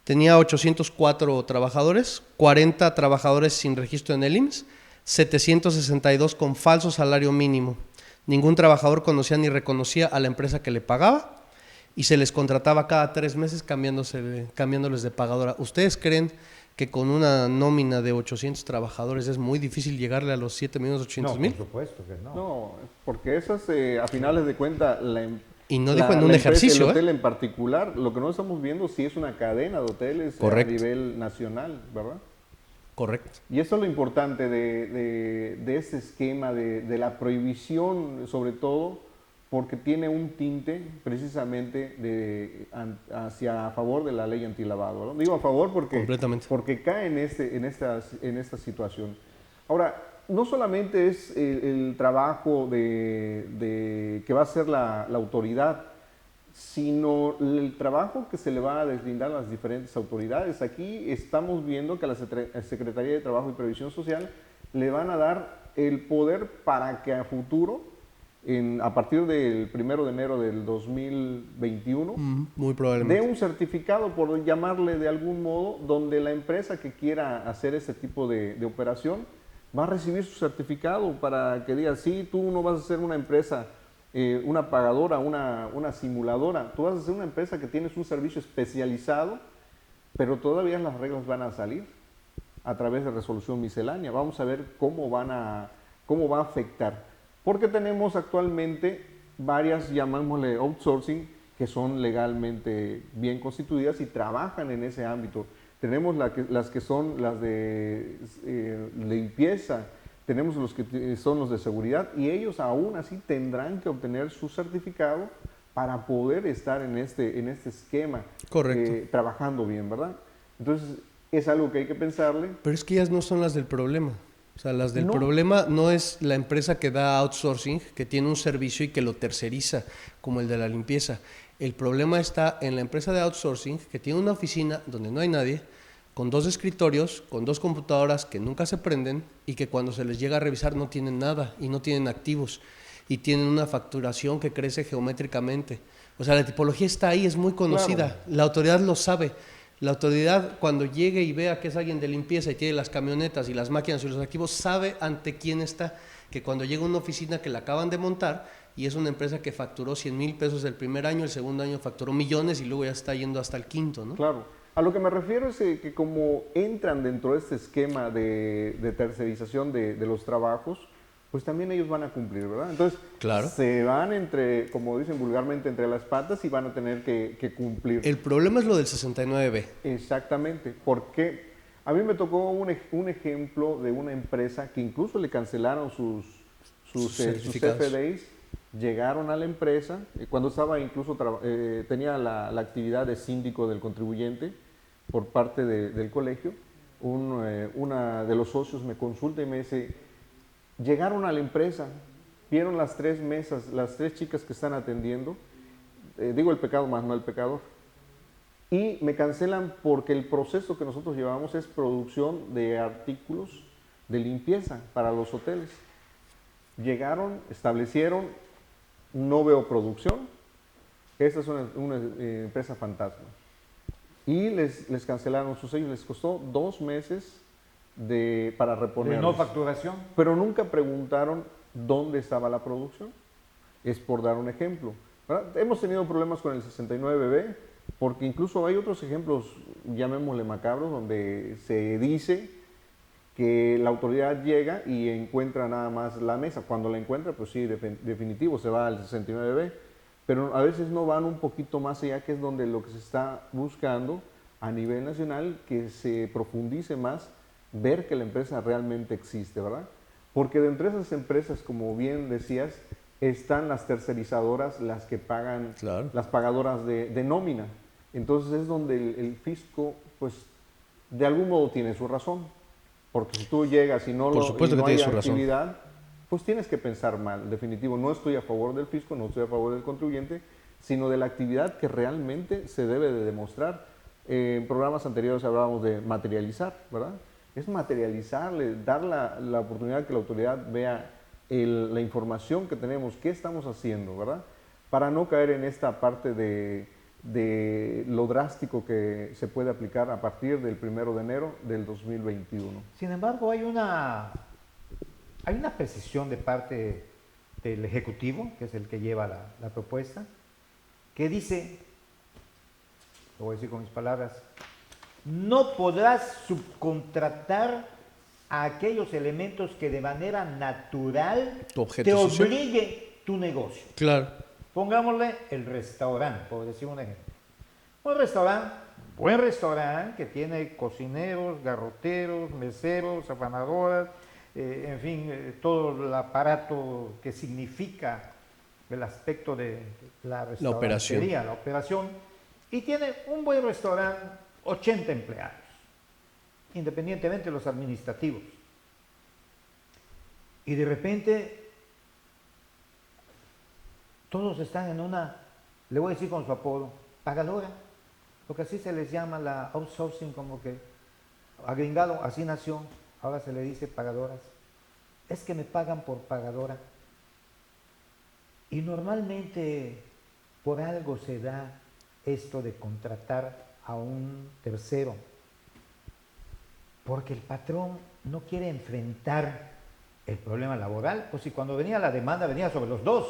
Tenía 804 trabajadores, 40 trabajadores sin registro en el IMSS, 762 con falso salario mínimo. Ningún trabajador conocía ni reconocía a la empresa que le pagaba, y se les contrataba cada 3 meses cambiándoles de pagadora. ¿Ustedes creen que con una nómina de 800 trabajadores es muy difícil llegarle a los 7.800.000? No, por supuesto que no. No, porque esas, a finales de cuentas, y no dijo en un ejercicio. El hotel en particular, lo que no estamos viendo sí es una cadena de hoteles a nivel nacional, ¿verdad? Correcto. Y eso es lo importante de ese esquema, de la prohibición, sobre todo, porque tiene un tinte precisamente hacia a favor de la ley antilavado, ¿no? Digo a favor porque cae en esta situación. Ahora, no solamente es el trabajo que va a hacer la autoridad, sino el trabajo que se le va a deslindar a las diferentes autoridades. Aquí estamos viendo que a la Secretaría de Trabajo y Previsión Social le van a dar el poder para que a futuro a partir del 1 de enero del 2021, Muy de probablemente. un certificado, por llamarle de algún modo, donde la empresa que quiera hacer este tipo de operación va a recibir su certificado para que diga, sí, tú no vas a ser una empresa, una pagadora, una simuladora, tú vas a ser una empresa que tienes un servicio especializado, pero todavía las reglas van a salir a través de resolución miscelánea. Vamos a ver cómo va a afectar. Porque tenemos actualmente varias, llamémosle outsourcing, que son legalmente bien constituidas y trabajan en ese ámbito. Tenemos las que son las de limpieza, tenemos los que son los de seguridad, y ellos aún así tendrán que obtener su certificado para poder estar en este esquema. Correcto. Trabajando bien, ¿verdad? Entonces, es algo que hay que pensarle. Pero es que ellas no son las del problema. O sea, las del No. problema no es la empresa que da outsourcing, que tiene un servicio y que lo terceriza, como el de la limpieza. El problema está en la empresa de outsourcing, que tiene una oficina donde no hay nadie, con 2 escritorios, con 2 computadoras que nunca se prenden y que cuando se les llega a revisar no tienen nada y no tienen activos y tienen una facturación que crece geométricamente. O sea, la tipología está ahí, es muy conocida. Claro. La autoridad lo sabe. La autoridad, cuando llegue y vea que es alguien de limpieza y tiene las camionetas y las máquinas y los archivos, sabe ante quién está. Que cuando llega a una oficina que la acaban de montar y es una empresa que facturó 100,000 pesos el primer año, el segundo año facturó millones y luego ya está yendo hasta el quinto, ¿no? Claro. A lo que me refiero es que como entran dentro de este esquema de tercerización de los trabajos, pues también ellos van a cumplir, ¿verdad? Entonces, Claro. se van entre, como dicen vulgarmente, entre las patas y van a tener que cumplir. El problema es lo del 69B. Exactamente, porque a mí me tocó un ejemplo de una empresa que incluso le cancelaron sus certificados. CFDIs, llegaron a la empresa, cuando estaba incluso, tenía la actividad de síndico del contribuyente por parte del colegio, una de los socios me consulta y me dice, llegaron a la empresa, vieron las 3 mesas, las 3 chicas que están atendiendo, digo el pecado más no el pecador, y me cancelan porque el proceso que nosotros llevamos es producción de artículos de limpieza para los hoteles. Llegaron, establecieron, no veo producción, esta es una empresa fantasma. Y les cancelaron sus sellos, les costó 2 meses para reponer. De no facturación. Pero nunca preguntaron dónde estaba la producción. Es por dar un ejemplo, ¿verdad? Hemos tenido problemas con el 69B, porque incluso hay otros ejemplos, llamémosle macabros, donde se dice que la autoridad llega y encuentra nada más la mesa. Cuando la encuentra, pues sí, definitivo, se va al 69B. Pero a veces no van un poquito más allá, que es donde lo que se está buscando a nivel nacional, que se profundice más, ver que la empresa realmente existe, ¿verdad? Porque dentro de esas empresas, como bien decías, están las tercerizadoras, las que pagan, Claro. las pagadoras de nómina. Entonces es donde el fisco, pues, de algún modo tiene su razón. Porque si tú llegas y no, Por supuesto y no que hay tiene su razón. actividad, pues tienes que pensar mal. Definitivo, no estoy a favor del fisco, no estoy a favor del contribuyente, sino de la actividad que realmente se debe de demostrar. En programas anteriores hablábamos de materializar, ¿verdad? Es materializarle, dar la oportunidad que la autoridad vea la información que tenemos, qué estamos haciendo, ¿verdad? Para no caer en esta parte de lo drástico que se puede aplicar a partir del 1 de enero del 2021. Sin embargo, hay una precisión de parte del Ejecutivo, que es el que lleva la propuesta, que dice, lo voy a decir con mis palabras, no podrás subcontratar a aquellos elementos que de manera natural Tu objeto te social. obligue tu negocio. Claro. Pongámosle el restaurante, por decir un ejemplo. Un restaurante, buen restaurante, que tiene cocineros, garroteros, meseros, afanadoras, en fin, todo el aparato que significa el aspecto de la restaurantería, la operación, y tiene un buen restaurante, 80 empleados, independientemente de los administrativos. Y de repente, todos están en una, le voy a decir con su apodo, pagadora, porque así se les llama la outsourcing, como que agringado, así nació, ahora se le dice pagadoras. Es que me pagan por pagadora. Y normalmente por algo se da esto de contratar a un tercero, porque el patrón no quiere enfrentar el problema laboral, pues si cuando venía la demanda venía sobre los dos,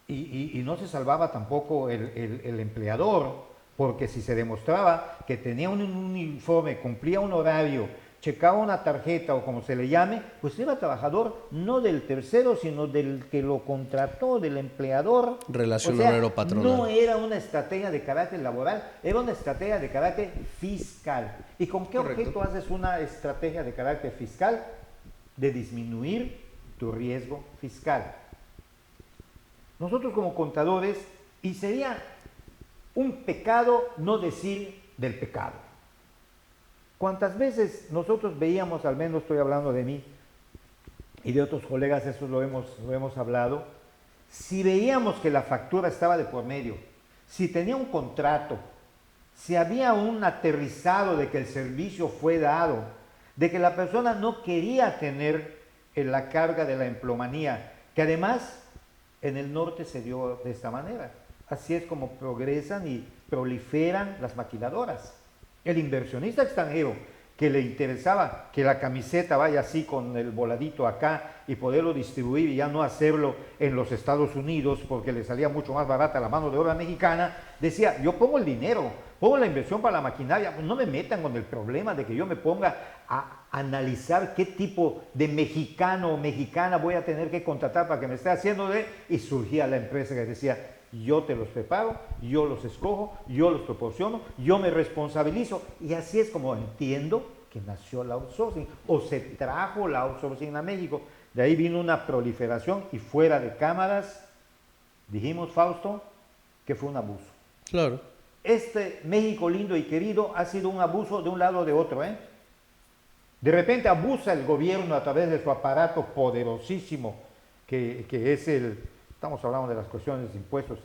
y no se salvaba tampoco el empleador, porque si se demostraba que tenía un uniforme, cumplía un horario, checaba una tarjeta o como se le llame, pues era trabajador no del tercero, sino del que lo contrató, del empleador. Relación O sea, obrero-patronal. no era una estrategia de carácter laboral, era una estrategia de carácter fiscal. ¿Y con qué Correcto. objeto haces una estrategia de carácter fiscal? De disminuir tu riesgo fiscal. Nosotros como contadores, y sería un pecado no decir del pecado. ¿Cuántas veces nosotros veíamos, al menos estoy hablando de mí y de otros colegas, eso lo hemos hablado, si veíamos que la factura estaba de por medio, si tenía un contrato, si había un aterrizado de que el servicio fue dado, de que la persona no quería tener la carga de la empleomanía, que además en el norte se dio de esta manera. Así es como progresan y proliferan las maquiladoras. El inversionista extranjero que le interesaba que la camiseta vaya así con el voladito acá y poderlo distribuir y ya no hacerlo en los Estados Unidos porque le salía mucho más barata la mano de obra mexicana, decía, yo pongo el dinero, pongo la inversión para la maquinaria, no me metan con el problema de que yo me ponga a analizar qué tipo de mexicano o mexicana voy a tener que contratar para que me esté haciendo de... Y surgía la empresa que decía, yo te los preparo, yo los escojo, yo los proporciono, yo me responsabilizo. Y así es como entiendo que nació el outsourcing, o se trajo el outsourcing a México. De ahí vino una proliferación y fuera de cámaras, dijimos, Fausto, que fue un abuso. Claro. Este México lindo y querido ha sido un abuso de un lado o de otro, ¿eh? De repente abusa el gobierno a través de su aparato poderosísimo, que es el... Estamos hablando de las cuestiones de impuestos,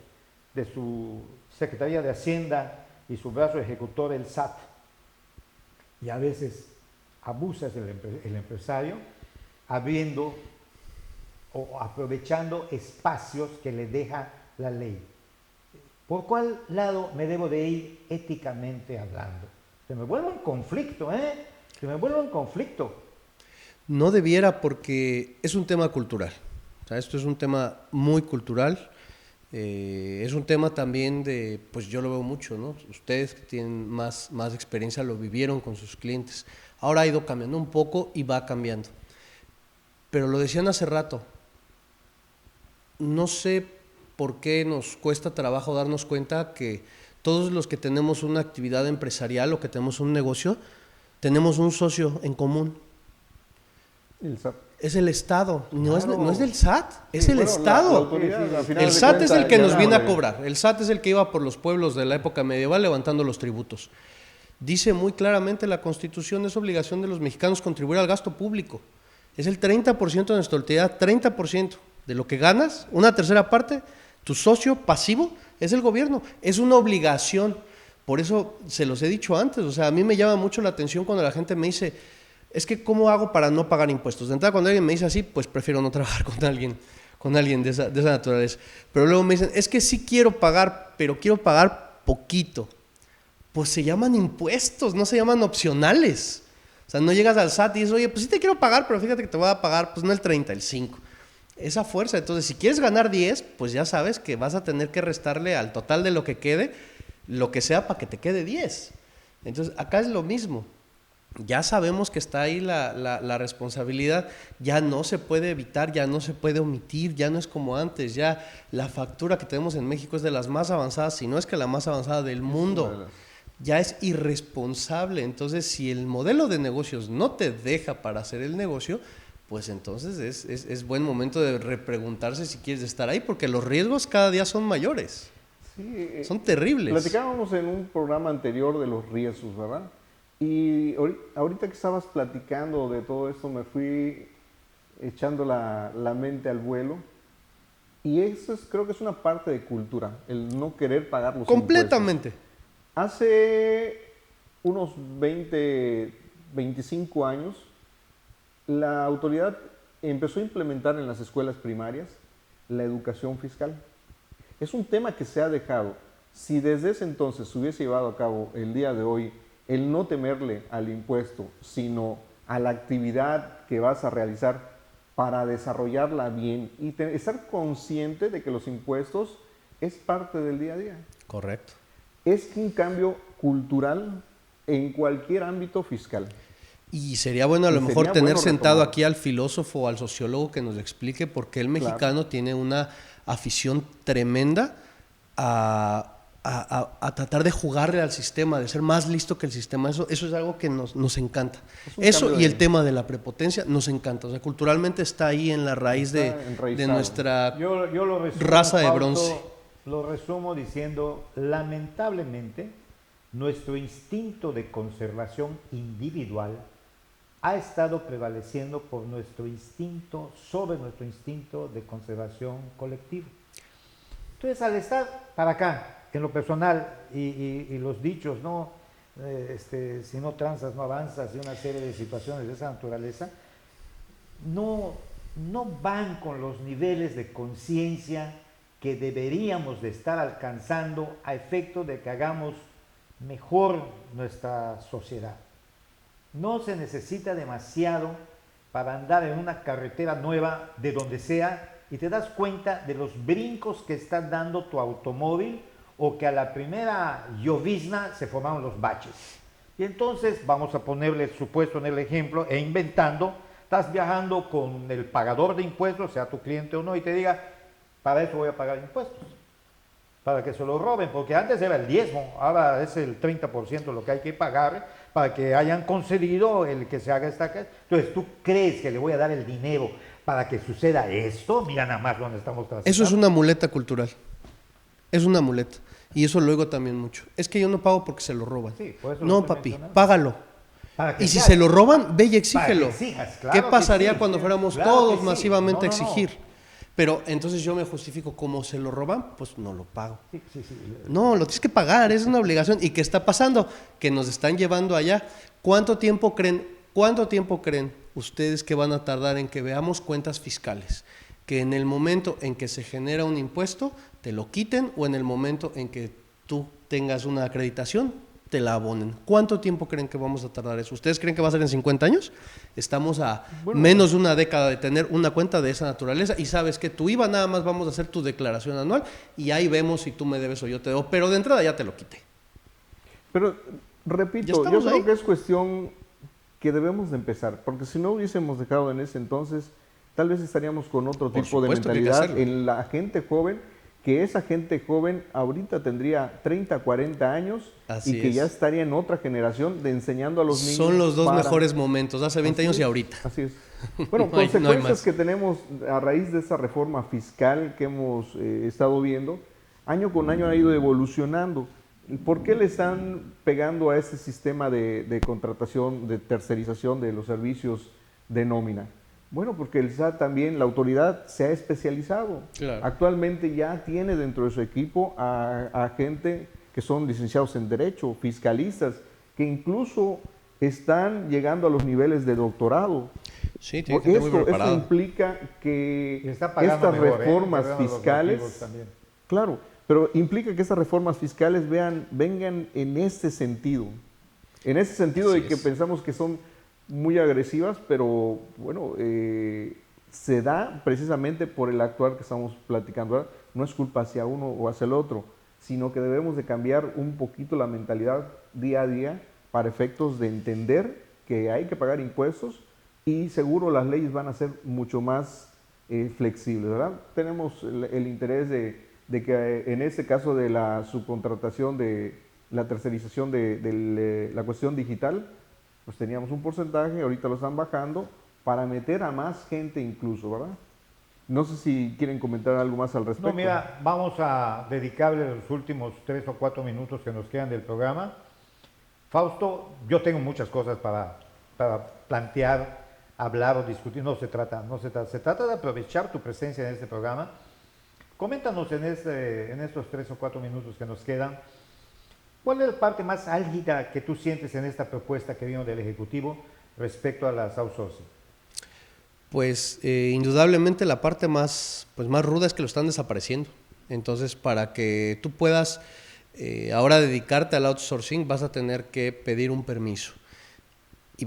de su Secretaría de Hacienda y su brazo ejecutor, el SAT. Y a veces abusa el empresario abriendo o aprovechando espacios que le deja la ley. ¿Por cuál lado me debo de ir éticamente hablando? Se me vuelve un conflicto, ¿eh? Se me vuelve un conflicto. No debiera porque es un tema cultural. O sea, esto es un tema muy cultural, es un tema también de, pues yo lo veo mucho, ¿no? Ustedes que tienen más experiencia lo vivieron con sus clientes. Ahora ha ido cambiando un poco y va cambiando. Pero lo decían hace rato, no sé por qué nos cuesta trabajo darnos cuenta que todos los que tenemos una actividad empresarial o que tenemos un negocio, tenemos un socio en común. El SAT. Es el Estado, no, Claro. no es del SAT, es Sí, el bueno, Estado. la autoridad, al final El de SAT es cuentas, el que ya nos no, viene a cobrar, el SAT es el que iba por los pueblos de la época medieval levantando los tributos. Dice muy claramente la Constitución, es obligación de los mexicanos contribuir al gasto público. Es el 30% de nuestra utilidad, 30% de lo que ganas, una tercera parte, tu socio pasivo es el gobierno, es una obligación. Por eso se los he dicho antes, o sea, a mí me llama mucho la atención cuando la gente me dice, es que ¿cómo hago para no pagar impuestos? De entrada, cuando alguien me dice así, pues prefiero no trabajar con alguien de esa naturaleza. Pero luego me dicen, es que sí quiero pagar, pero quiero pagar poquito. Pues se llaman impuestos, no se llaman opcionales. O sea, no llegas al SAT y dices, oye, pues sí te quiero pagar, pero fíjate que te voy a pagar, pues no el 30, el 5. Esa fuerza, entonces, si quieres ganar 10, pues ya sabes que vas a tener que restarle al total de lo que quede, lo que sea para que te quede 10. Entonces, acá es lo mismo. Ya sabemos que está ahí la responsabilidad, ya no se puede evitar, ya no se puede omitir, ya no es como antes, ya la factura que tenemos en México es de las más avanzadas, si no es que la más avanzada del mundo, ya es irresponsable. Entonces, si el modelo de negocios no te deja para hacer el negocio, pues entonces es buen momento de repreguntarse si quieres estar ahí, porque los riesgos cada día son mayores, Sí, son terribles. platicábamos en un programa anterior de los riesgos, ¿verdad? Y ahorita que estabas platicando de todo esto, me fui echando la mente al vuelo. Y eso creo que es una parte de cultura, el no querer pagar los Completamente. impuestos. Hace unos 20, 25 años, la autoridad empezó a implementar en las escuelas primarias la educación fiscal. Es un tema que se ha dejado. Si desde ese entonces se hubiese llevado a cabo el día de hoy el no temerle al impuesto, sino a la actividad que vas a realizar para desarrollarla bien y estar consciente de que los impuestos es parte del día a día. Correcto. Es un cambio cultural en cualquier ámbito fiscal. Y sería bueno a lo mejor tener sentado aquí al filósofo o al sociólogo que nos explique por qué el mexicano tiene una afición tremenda a tratar de jugarle al sistema, de ser más listo que el sistema. Eso es algo que nos encanta. Eso y el tema de la prepotencia nos encanta. O sea, culturalmente está ahí en la raíz de nuestra yo lo resumo, raza de Fausto, bronce. Lo resumo diciendo, lamentablemente, nuestro instinto de conservación individual ha estado prevaleciendo sobre nuestro instinto de conservación colectivo. Entonces, al estar para acá, en lo personal, y los dichos, ¿no? Si no transas, no avanzas, y una serie de situaciones de esa naturaleza, no van con los niveles de conciencia que deberíamos de estar alcanzando a efecto de que hagamos mejor nuestra sociedad. No se necesita demasiado para andar en una carretera nueva de donde sea y te das cuenta de los brincos que está dando tu automóvil o que a la primera llovizna se formaron los baches. Y entonces vamos a ponerle supuesto en el ejemplo e inventando, estás viajando con el pagador de impuestos, sea tu cliente o no, y te diga, para eso voy a pagar impuestos, para que se lo roben, porque antes era el diezmo, ahora es el 30% lo que hay que pagar para que hayan concedido el que se haga esta cosa. Entonces, ¿tú crees que le voy a dar el dinero para que suceda esto? Mira nada más dónde estamos tratando. Eso es una muleta cultural. Es una muleta. Y eso lo oigo también mucho. Es que yo no pago porque se lo roban. Sí, por eso no, papi, págalo. Y si sea, se lo roban, ve y exígelo. Exijas, claro. ¿Qué pasaría sí, cuando fuéramos claro todos sí. masivamente a exigir? Pero entonces yo me justifico, como se lo roban, pues no lo pago. Sí. No, lo tienes que pagar, es una obligación. ¿Y qué está pasando? Que nos están llevando allá. ¿Cuánto tiempo creen ustedes que van a tardar en que veamos cuentas fiscales? Que en el momento en que se genera un impuesto, te lo quiten, o en el momento en que tú tengas una acreditación, te la abonen. ¿Cuánto tiempo creen que vamos a tardar eso? ¿Ustedes creen que va a ser en 50 años? Estamos a menos de una década de tener una cuenta de esa naturaleza y sabes que tu IVA nada más vamos a hacer tu declaración anual y ahí vemos si tú me debes o yo te debo, pero de entrada ya te lo quité. Pero, repito, yo creo que es cuestión que debemos de empezar, porque si no hubiésemos dejado en ese entonces, tal vez estaríamos con otro tipo de mentalidad en la gente joven, que esa gente joven ahorita tendría 30, 40 años y que ya estaría en otra generación de enseñando a los niños. Son los dos mejores momentos, hace 20 años y ahorita. Así es. Bueno, consecuencias que tenemos a raíz de esa reforma fiscal que hemos estado viendo, año con año ha ido evolucionando. ¿Por qué le están pegando a este sistema de contratación, de tercerización de los servicios de nómina? Bueno, porque el SAT también, la autoridad se ha especializado. Claro. Actualmente ya tiene dentro de su equipo a gente que son licenciados en Derecho, fiscalistas, que incluso están llegando a los niveles de doctorado. Sí, tiene que estar muy preparado. Eso implica que estas mejor, reformas fiscales, claro, pero implica que estas reformas fiscales vengan en este sentido. En ese sentido de que pensamos que son muy agresivas, pero bueno, se da precisamente por el actuar que estamos platicando ahora. No es culpa hacia uno o hacia el otro, sino que debemos de cambiar un poquito la mentalidad día a día para efectos de entender que hay que pagar impuestos y seguro las leyes van a ser mucho más flexibles, ¿verdad? Tenemos el interés de que en este caso de la subcontratación, de la tercerización de la cuestión digital, pues teníamos un porcentaje, ahorita lo están bajando para meter a más gente incluso, ¿verdad? No sé si quieren comentar algo más al respecto. No, mira, vamos a dedicarle los últimos 3 o 4 minutos que nos quedan del programa. Fausto, yo tengo muchas cosas para plantear, hablar o discutir. Se trata de aprovechar tu presencia en este programa. Coméntanos en estos 3 o 4 minutos que nos quedan, ¿cuál es la parte más álgida que tú sientes en esta propuesta que vino del Ejecutivo respecto a las outsourcing? Pues indudablemente la parte más ruda es que lo están desapareciendo. Entonces, para que tú puedas ahora dedicarte al outsourcing, vas a tener que pedir un permiso. Y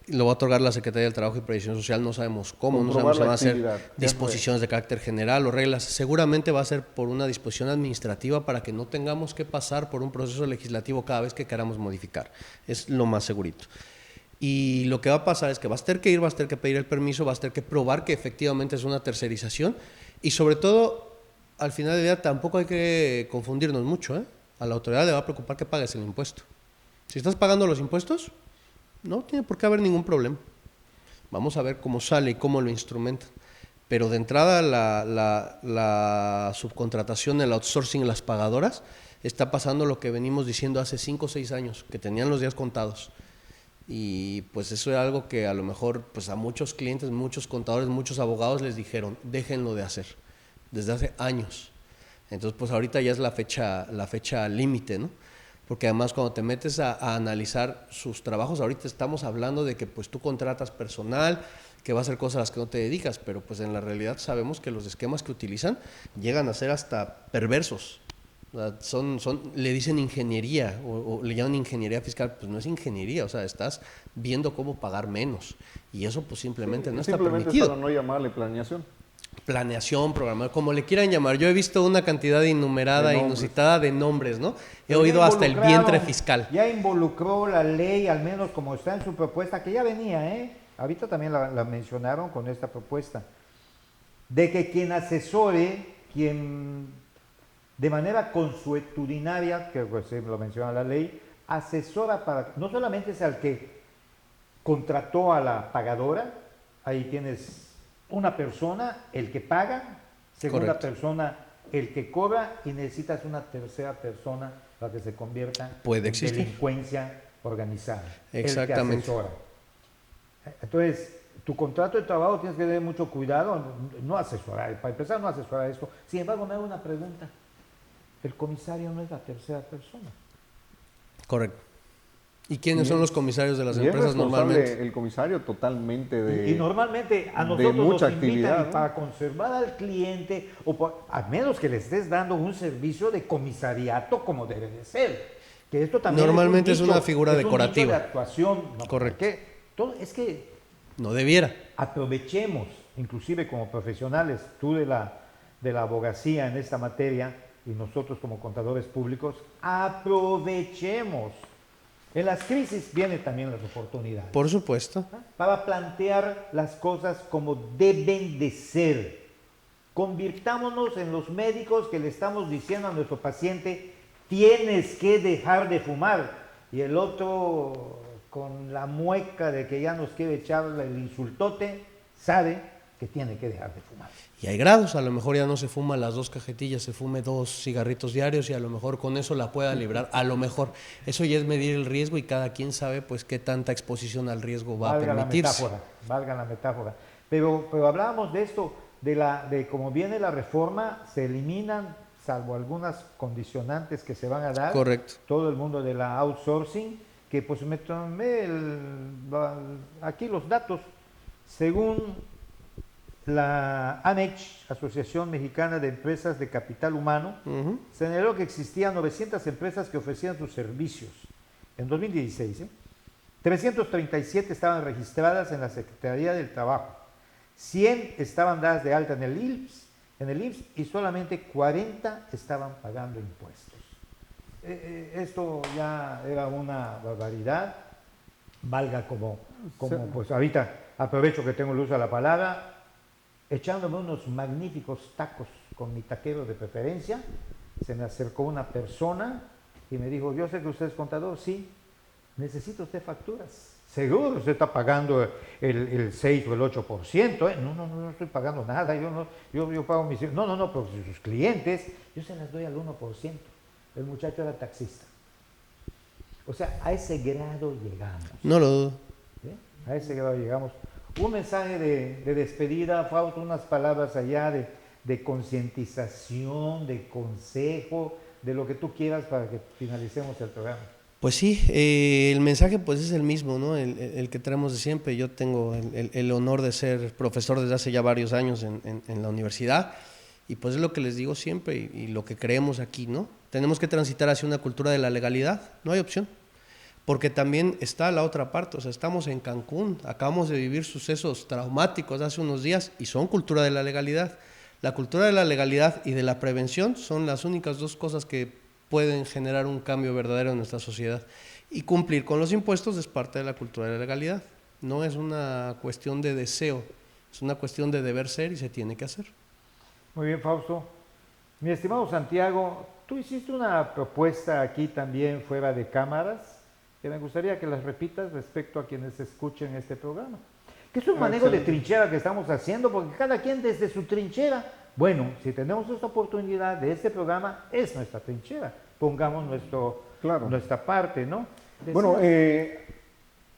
lo va a otorgar la Secretaría del Trabajo y Previsión Social, no sabemos cómo, no sabemos si van a ser disposiciones de carácter general o reglas. Seguramente va a ser por una disposición administrativa para que no tengamos que pasar por un proceso legislativo cada vez que queramos modificar. Es lo más segurito. Y lo que va a pasar es que vas a tener que ir, vas a tener que pedir el permiso, vas a tener que probar que efectivamente es una tercerización y sobre todo, al final del día tampoco hay que confundirnos mucho, ¿eh? A la autoridad le va a preocupar que pagues el impuesto. Si estás pagando los impuestos, no tiene por qué haber ningún problema. Vamos a ver cómo sale y cómo lo instrumentan. Pero de entrada la subcontratación, el outsourcing, las pagadoras, está pasando lo que venimos diciendo hace 5 o 6 años, que tenían los días contados. Y pues eso es algo que a lo mejor pues a muchos clientes, muchos contadores, muchos abogados les dijeron, déjenlo de hacer, desde hace años. Entonces pues ahorita ya es la fecha límite, ¿no? Porque además cuando te metes a analizar sus trabajos, ahorita estamos hablando de que pues tú contratas personal que va a hacer cosas a las que no te dedicas, pero pues en la realidad sabemos que los esquemas que utilizan llegan a ser hasta perversos. Le dicen ingeniería o le llaman ingeniería fiscal, pues no es ingeniería, o sea, estás viendo cómo pagar menos y eso pues simplemente no está permitido. Simplemente para no llamarle planeación. Planeación, programar, como le quieran llamar. Yo he visto una cantidad innumerada, inusitada de nombres, ¿no? He oído hasta el vientre fiscal. Ya involucró la ley, al menos como está en su propuesta, que ya venía, ahorita también la mencionaron con esta propuesta, de que quien asesore, quien de manera consuetudinaria, que pues, lo menciona la ley, asesora para, no solamente es al que contrató a la pagadora, ahí tienes una persona, el que paga, segunda persona, el que cobra, y necesitas una tercera persona para que se convierta en delincuencia organizada. Exactamente. El que asesora. Entonces, tu contrato de trabajo tienes que tener mucho cuidado, no asesorar, para empezar no asesorar esto. Sin embargo, me hago una pregunta. El comisario no es la tercera persona. Correcto. ¿Y quiénes son los comisarios de las empresas normalmente? El comisario totalmente de y normalmente a nosotros mucha nos invitan actividad, ¿no? para conservar al cliente, a menos que le estés dando un servicio de comisariato como debe de ser. Que esto también normalmente es una figura decorativa. Un de actuación. No, correcto. Es que no debiera. Aprovechemos, inclusive como profesionales, tú de la abogacía en esta materia y nosotros como contadores públicos, aprovechemos. En las crisis vienen también las oportunidades. Por supuesto. Para plantear las cosas como deben de ser. Convirtámonos en los médicos que le estamos diciendo a nuestro paciente, tienes que dejar de fumar. Y el otro, con la mueca de que ya nos quiere echar el insultote, sabe que tiene que dejar de fumar. Y hay grados, a lo mejor ya no se fuma las 2 cajetillas, se fume 2 cigarritos diarios y a lo mejor con eso la pueda librar, a lo mejor. Eso ya es medir el riesgo y cada quien sabe pues qué tanta exposición al riesgo va a permitirse. Valga la metáfora. Pero hablábamos de esto, de cómo viene la reforma, se eliminan, salvo algunas condicionantes que se van a dar, correcto, todo el mundo de la outsourcing, que pues me tomé aquí los datos, según la AMECH, Asociación Mexicana de Empresas de Capital Humano, señaló que existían 900 empresas que ofrecían sus servicios en 2016. 337 estaban registradas en la Secretaría del Trabajo, 100 estaban dadas de alta en el IMSS y solamente 40 estaban pagando impuestos. Esto ya era una barbaridad, valga como pues ahorita aprovecho que tengo el uso de la palabra, echándome unos magníficos tacos con mi taquero de preferencia, se me acercó una persona y me dijo, yo sé que usted es contador, sí, necesita usted facturas. Seguro usted está pagando el 6 o el 8%, No estoy pagando nada, yo pago mis... No, pero sus clientes, yo se las doy al 1%. El muchacho era taxista. O sea, a ese grado llegamos. No lo dudo. ¿Sí? A ese grado llegamos. Un mensaje de despedida, Fausto, unas palabras allá de concientización, de consejo, de lo que tú quieras para que finalicemos el programa. Pues sí, el mensaje pues es el mismo, ¿no? El que traemos de siempre. Yo tengo el honor de ser profesor desde hace ya varios años en la universidad, y pues es lo que les digo siempre y lo que creemos aquí, ¿no? Tenemos que transitar hacia una cultura de la legalidad, no hay opción. Porque también está la otra parte, o sea, estamos en Cancún, acabamos de vivir sucesos traumáticos hace unos días y son cultura de la legalidad. La cultura de la legalidad y de la prevención son las únicas dos cosas que pueden generar un cambio verdadero en nuestra sociedad. Y cumplir con los impuestos es parte de la cultura de la legalidad. No es una cuestión de deseo, es una cuestión de deber ser y se tiene que hacer. Muy bien, Fausto. Mi estimado Santiago, tú hiciste una propuesta aquí también fuera de cámaras que me gustaría que las repitas respecto a quienes escuchen este programa. Que es un manejo de trinchera que estamos haciendo, porque cada quien desde su trinchera, bueno, si tenemos esta oportunidad de este programa, es nuestra trinchera. Pongamos nuestra parte, ¿no? Bueno,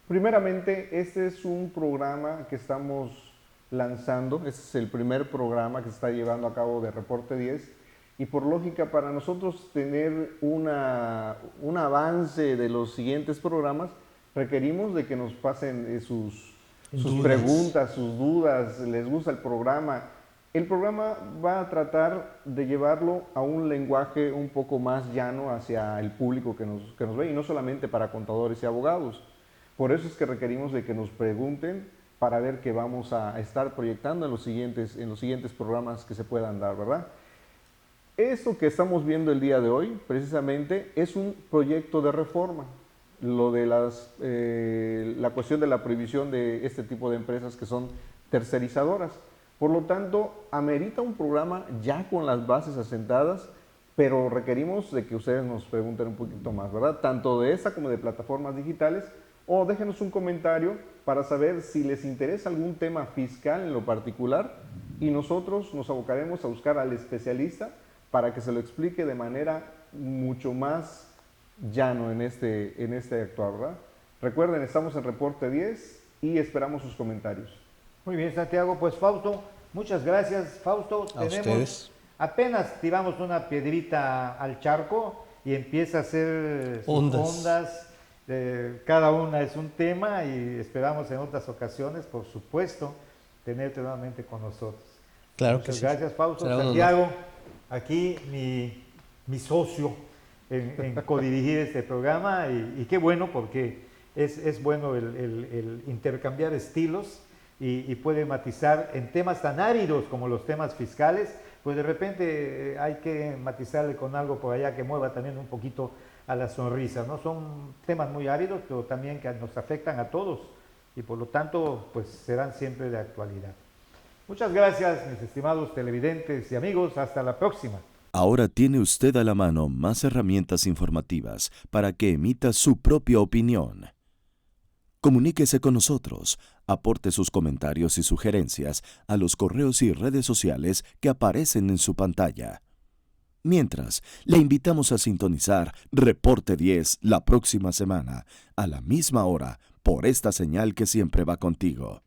primeramente, este es un programa que estamos lanzando, este es el primer programa que se está llevando a cabo de Reporte 10, y por lógica para nosotros tener un avance de los siguientes programas, requerimos de que nos pasen sus preguntas, sus dudas, les gusta el programa. El programa va a tratar de llevarlo a un lenguaje un poco más llano hacia el público que nos ve, y no solamente para contadores y abogados. Por eso es que requerimos de que nos pregunten para ver qué vamos a estar proyectando en los siguientes programas que se puedan dar, ¿verdad? Esto que estamos viendo el día de hoy, precisamente, es un proyecto de reforma. Lo de la cuestión de la prohibición de este tipo de empresas que son tercerizadoras. Por lo tanto, amerita un programa ya con las bases asentadas, pero requerimos de que ustedes nos pregunten un poquito más, ¿verdad? Tanto de esta como de plataformas digitales, o déjenos un comentario para saber si les interesa algún tema fiscal en lo particular, y nosotros nos abocaremos a buscar al especialista para que se lo explique de manera mucho más llano en este actuar, ¿verdad? Recuerden, estamos en Reporte 10 y esperamos sus comentarios. Muy bien, Santiago. Pues Fausto, muchas gracias. Fausto, ustedes. Apenas tiramos una piedrita al charco y empieza a hacer sus ondas. Cada una es un tema y esperamos en otras ocasiones, por supuesto, tenerte nuevamente con nosotros. Claro Muchas que sí. gracias, Fausto. Santiago, aquí mi socio en codirigir este programa, y qué bueno, porque es bueno el intercambiar estilos y puede matizar en temas tan áridos como los temas fiscales, pues de repente hay que matizarle con algo por allá que mueva también un poquito a la sonrisa, ¿no? Son temas muy áridos, pero también que nos afectan a todos y por lo tanto pues serán siempre de actualidad. Muchas gracias, mis estimados televidentes y amigos. Hasta la próxima. Ahora tiene usted a la mano más herramientas informativas para que emita su propia opinión. Comuníquese con nosotros, aporte sus comentarios y sugerencias a los correos y redes sociales que aparecen en su pantalla. Mientras, le invitamos a sintonizar Reporte 10 la próxima semana, a la misma hora, por esta señal que siempre va contigo.